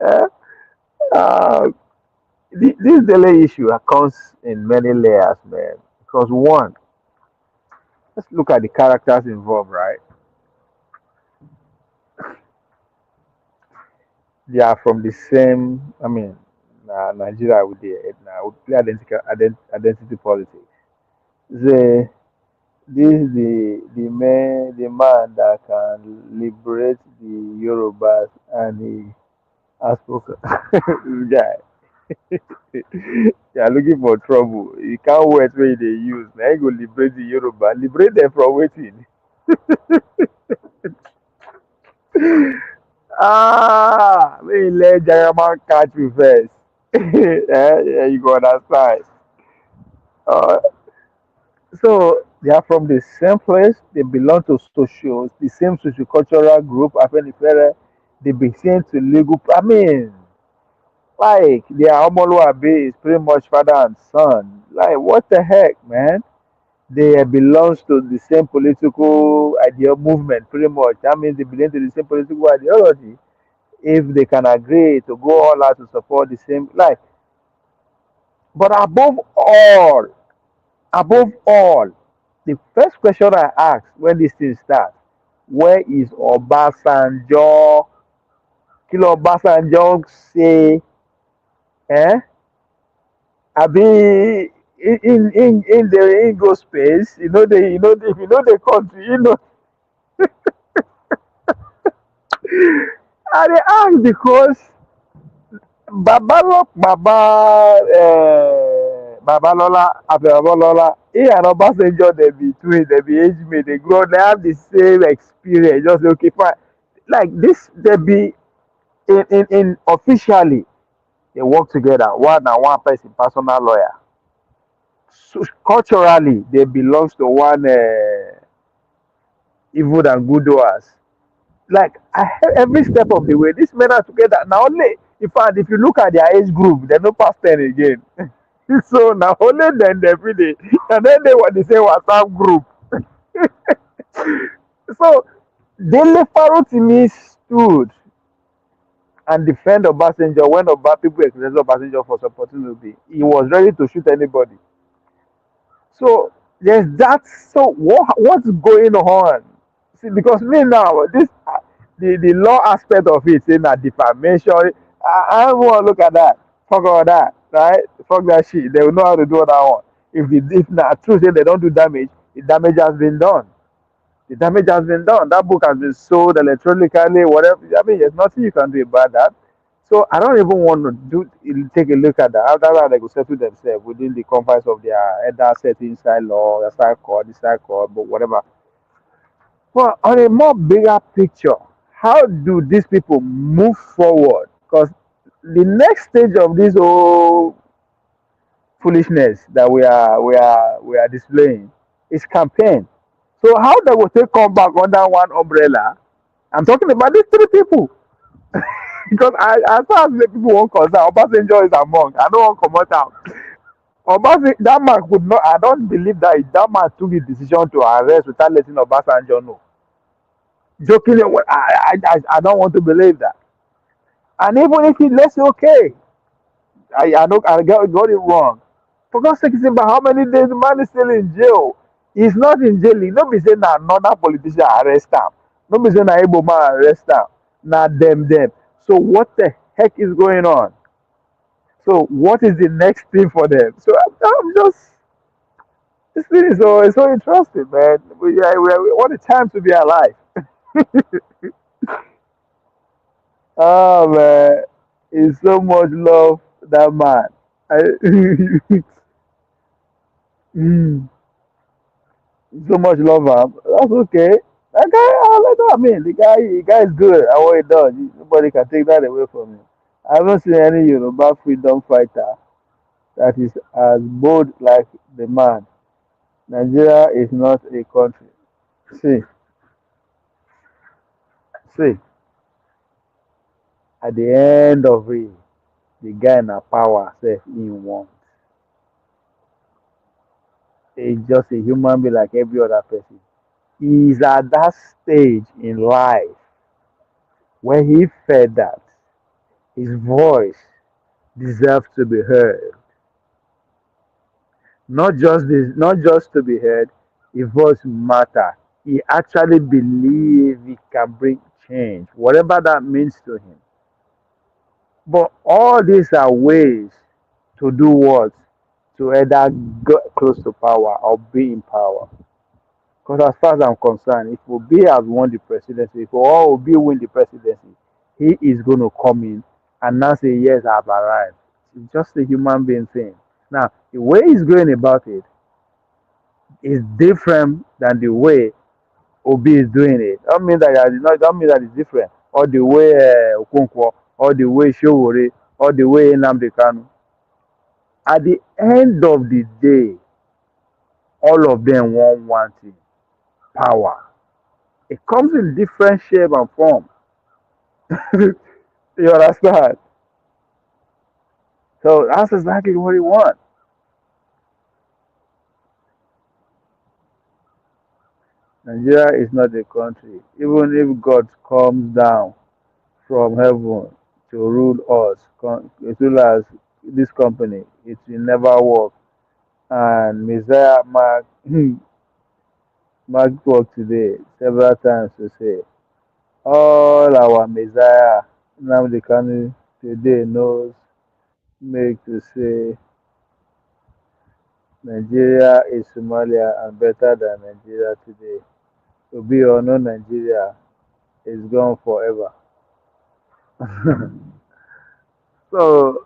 Eh? Uh, this delay issue comes in many layers, man. Because one, let's look at the characters involved, right? They are from the same. I mean, Nigeria with play identity politics. The This is the man that can liberate the Yorubas, and he has spoken. This guy, they are looking for trouble. You can't wait where they use. Now you go liberate the Yoruba. Liberate them from waiting. May let Jagaman catch you first. Yeah, you go understand. Uh, So they are from the same place. They belong to the same sociocultural group. Afenifere. they be sent to legal. I mean, like their Omoluabe is pretty much father and son. Like what the heck, man? They belongs to the same political idea movement, pretty much. That means they belong to the same political ideology. If they can agree to go all out to support the same, like, but above all, the first question I ask when this thing starts, where is Obasanjo? Kilo Obasanjo say, eh? Abi in the ego space, the country, I dey ask because Babalola, he and Obasanjo they be twins, they be age mate, they grow, they have the same experience. Just say, okay, fine. Like this, they be in officially they work together. One and one person personal lawyer. So culturally, they belongs to one evil and good doers. Like every step of the way, these men are together. Now only, in fact, if you look at their age group, they're no past 10 again. So now only then every day, and then they what they say WhatsApp group. So Dele Farotimi stood and defend Obasanjo when people criticized Obasanjo for supporting Obi. He was ready to shoot anybody. So there's that. So what's going on? See, because me now, this the law aspect of it, saying that defamation. I don't want to look at that. Fuck all that, right? Fuck that shit. They will know how to do that one. If not true, say they don't do damage, the damage has been done. The damage has been done. That book has been sold electronically, whatever. I mean, there's nothing you can do about that. So I don't even want to take a look at that. After that, they will settle themselves within the confines of their either set inside law, the side court, but whatever. But on a more bigger picture, how do these people move forward? Because the next stage of this whole foolishness that we are displaying is campaign. So how they will take come back under one umbrella? I'm talking about these three people. Because as far as the people won't concern, Obasanjo is among. I don't want to come out. Obasanjo, that man could not. I don't believe that man took the decision to arrest without letting Obasanjo know. Jokingly, I don't want to believe that. And even if he let's say okay, I got it wrong. For God's sake, say, but how many days the man is still in jail? He's not in jail. He not be saying that another politician arrest him. Not be saying that Igbo man arrest him. Not them. So what the heck is going on? So what is the next thing for them? So I'm just this thing is so interesting, man. What a time to be alive. Oh man, it's so much love that man. Mm, so much love him. That's okay. That guy, I mean, the guy is good at what he does. Nobody can take that away from him. I haven't seen any Yoruba freedom fighter that is as bold like the man. Nigeria is not a country. See, see, at the end of it, the guy in a power says he wants. He's just a human being like every other person. He's at that stage in life where he felt that his voice deserves to be heard. Not just to be heard, his voice matter. He actually believes he can bring change, whatever that means to him. But all these are ways to do what? To either get close to power or be in power. Because as far as I'm concerned, if Obi has won the presidency, if Obi win the presidency, he is going to come in and now say, yes, I've arrived. It's just a human being thing. Now, the way he's going about it is different than the way Obi is doing it. Don't mean that it's different. Or the way Okonkwo, or the way Showore, or the way Nnamdi Kanu. At the end of the day, all of them want one thing: power. It comes in different shape and form. You understand? So that's exactly what he wants. Nigeria is not a country. Even if God comes down from heaven to rule us, to rule us, this company, it will never work. And Messiah Mark, Mark work today several times to say, all our Messiah, now the country today knows, make to say, Nigeria is Somalia and better than Nigeria today. To be or no Nigeria is gone forever. So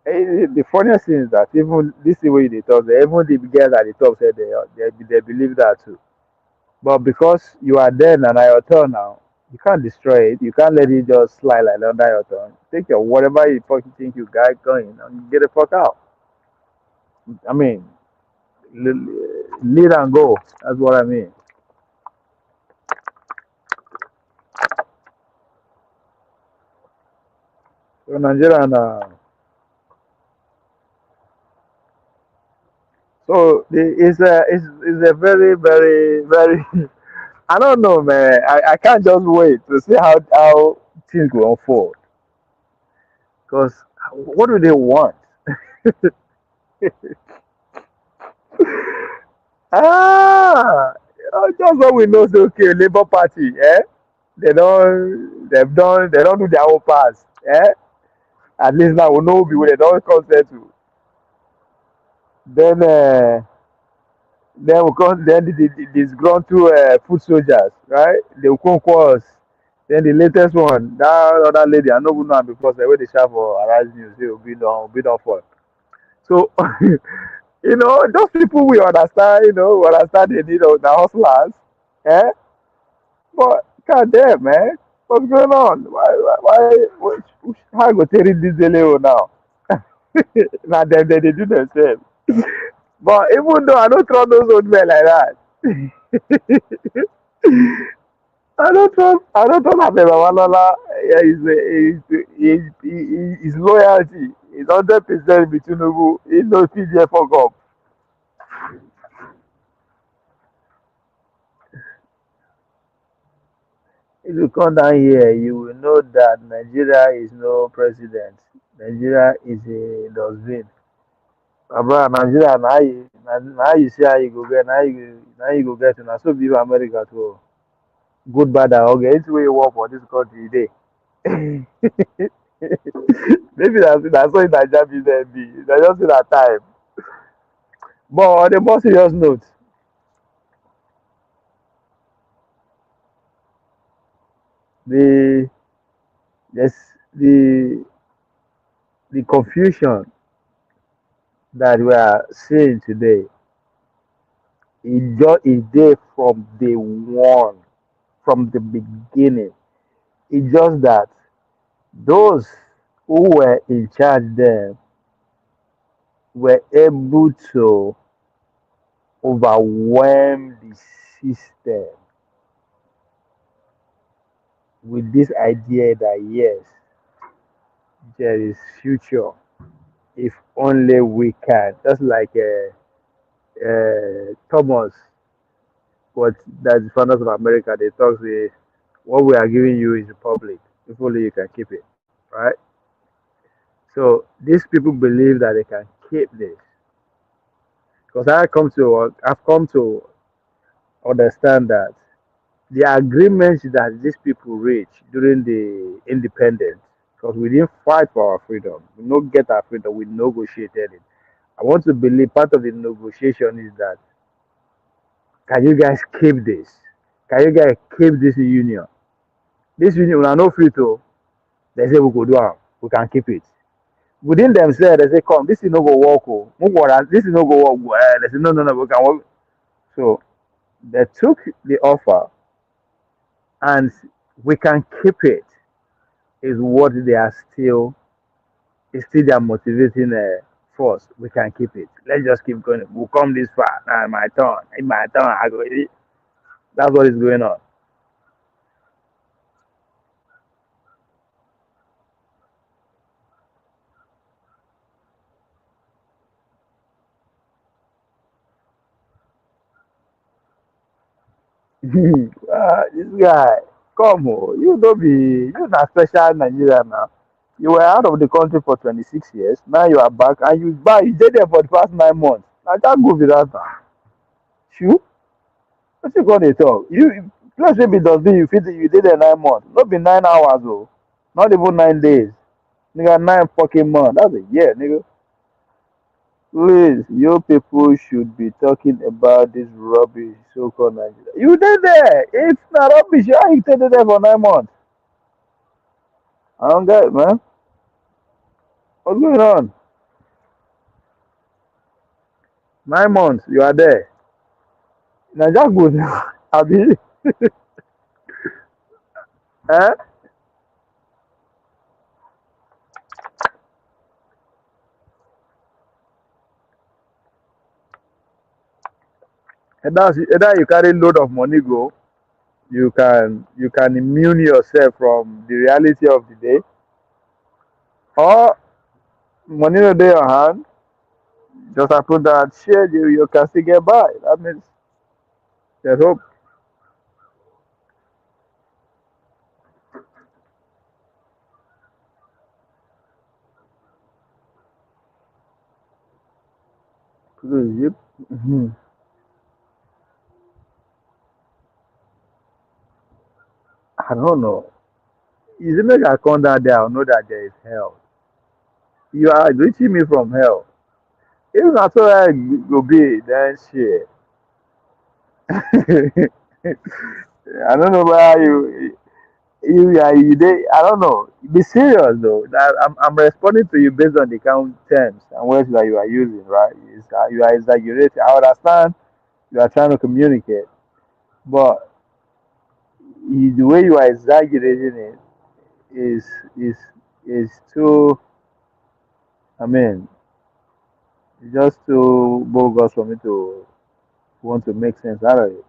the funniest thing is that even this is way they talk, even the guys at the top said they believe that too. But because you are there and at your turn now, you can't destroy it. You can't let it just slide like under your turn. Take your whatever you fucking think you got going and get the fuck out. I mean, lead and go. That's what I mean. So Nigerian, so it's a very very. I don't know, man. I can't just wait to see how things will unfold. Because what do they want? Ah, just what we know. Say, okay, Labour Party, eh? They don't do their own pass, eh? At least now we know people they don't consent to. Then, then we come. Then the disgruntled foot soldiers, right? They will come call us. Then the latest one, that other lady, I know who know am because the way they shout for Arise News, they will be done for. So, those people we understand, we understand they need the hustlers, eh? But God damn, man, what's going on? How I go take it this delay now? Now they do themselves. But even though I don't trust those old men like that, I don't trust Abel. His loyalty is 100% with Tinubu. He knows PJ fuck up. If you come down here, you will know that Nigeria is no president. Nigeria is a dustbin. Baba, Nigeria, now you see how you go get, now you go get, and so be America too. Good, bad, and okay. It's where you work for this country today. Maybe that's what Nigeria business be. They just see that time. But on a more serious note, the yes, the the confusion that we are seeing today is there from day one, from the beginning. It's just that those who were in charge then were able to overwhelm the system with this idea that yes, there is future if only we can. Just like Thomas, what that's the founders of America, they talk say, what we are giving you is republic. If only you can keep it, right? So these people believe that they can keep this. Because I've come to understand that the agreements that these people reached during the independence, because we didn't fight for our freedom, we don't get our freedom, we negotiated it. I want to believe part of the negotiation is that can you guys keep this? Can you guys keep this union? This union, we are not free to. They say we could do it. We can keep it. Within themselves, they say, come, this is no go work. Oh. This is no go work. Well, they say, no, no, no, we can work. So they took the offer and we can keep it is what they are still, is still their motivating force. We can keep it. Let's just keep going. We'll come this far. Now, my turn. In my turn, I go. That's what is going on. This guy, come on, you don't be, you not special Nigeria now. You were out of the country for 26 years. Now you are back and you stayed there for the past 9 months. I can't go with that now. Shoot, what you gonna talk? You plus maybe does be you fit you did there 9 months. Not be 9 hours though. Not even 9 days. Nigga 9 fucking months. That's a year, nigga. Please, you people should be talking about this rubbish so-called Nigeria. You did there. It's not rubbish. How you stayed there for 9 months? I don't get it, man. What's going on? 9 months, you are there. Now just good. Abi, eh? Either you carry load of money go, you can immune yourself from the reality of the day, or money no dey your hand, just happen that share you can still get by. That means there's hope. Please, I don't know. Is it make I come down there? I know that there is hell. You are reaching me from hell. If not so I go be, then shit. I don't know why you they, I don't know. Be serious though. I'm responding to you based on the count terms and words that you are using, right? You are exaggerating. I understand you are trying to communicate, but the way you are exaggerating it is is is too. I mean, it's just too bogus for me to want to make sense out of it.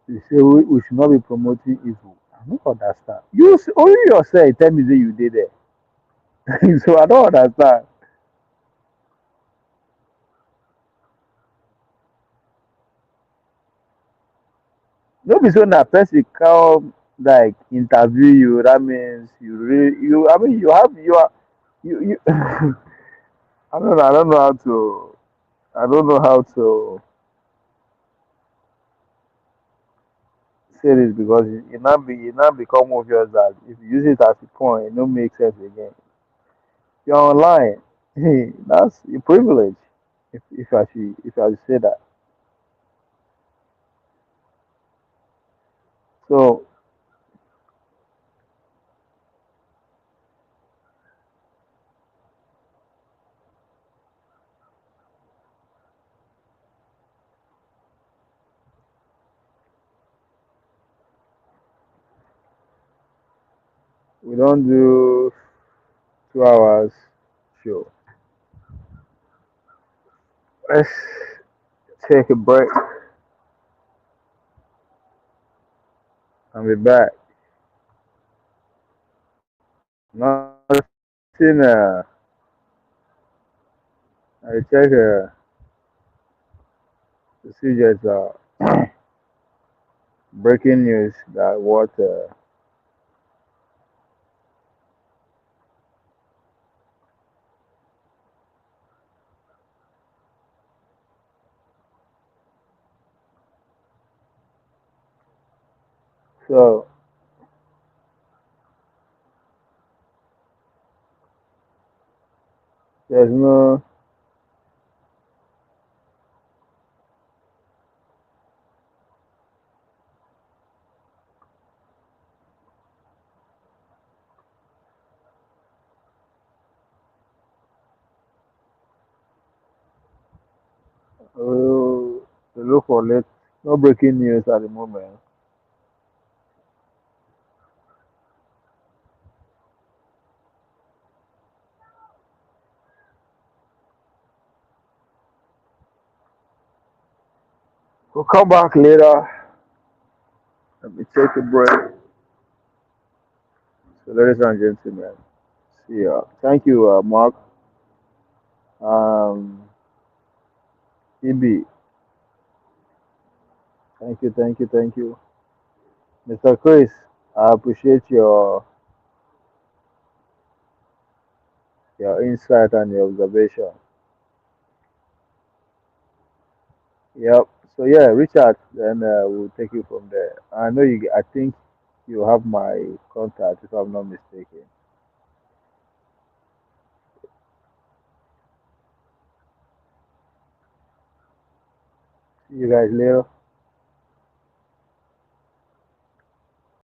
You say we should not be promoting evil. I don't understand. Only yourself tell me that you did it. So I don't understand. No be so that person come like interview you. That means you really you. I mean you have you are you. I don't know. I don't know how to. I don't know how to say this because it not become obvious that if you use it as a point, it don't make sense again. You're online. Hey, that's a privilege. If I should say that. So we don't do 2 hours show. Let's take a break and be back. Nothing. I check the just breaking news that what. So there's no. Look for late. No breaking news at the moment. We'll come back later. Let me take a break. So, ladies and gentlemen, see ya. Thank you, Mark. EB, thank you. Mr. Chris, I appreciate your insight and your observation. Yep. So yeah, Richard, then we'll take you from there. I know you. I think you have my contact, if I'm not mistaken. See you guys later.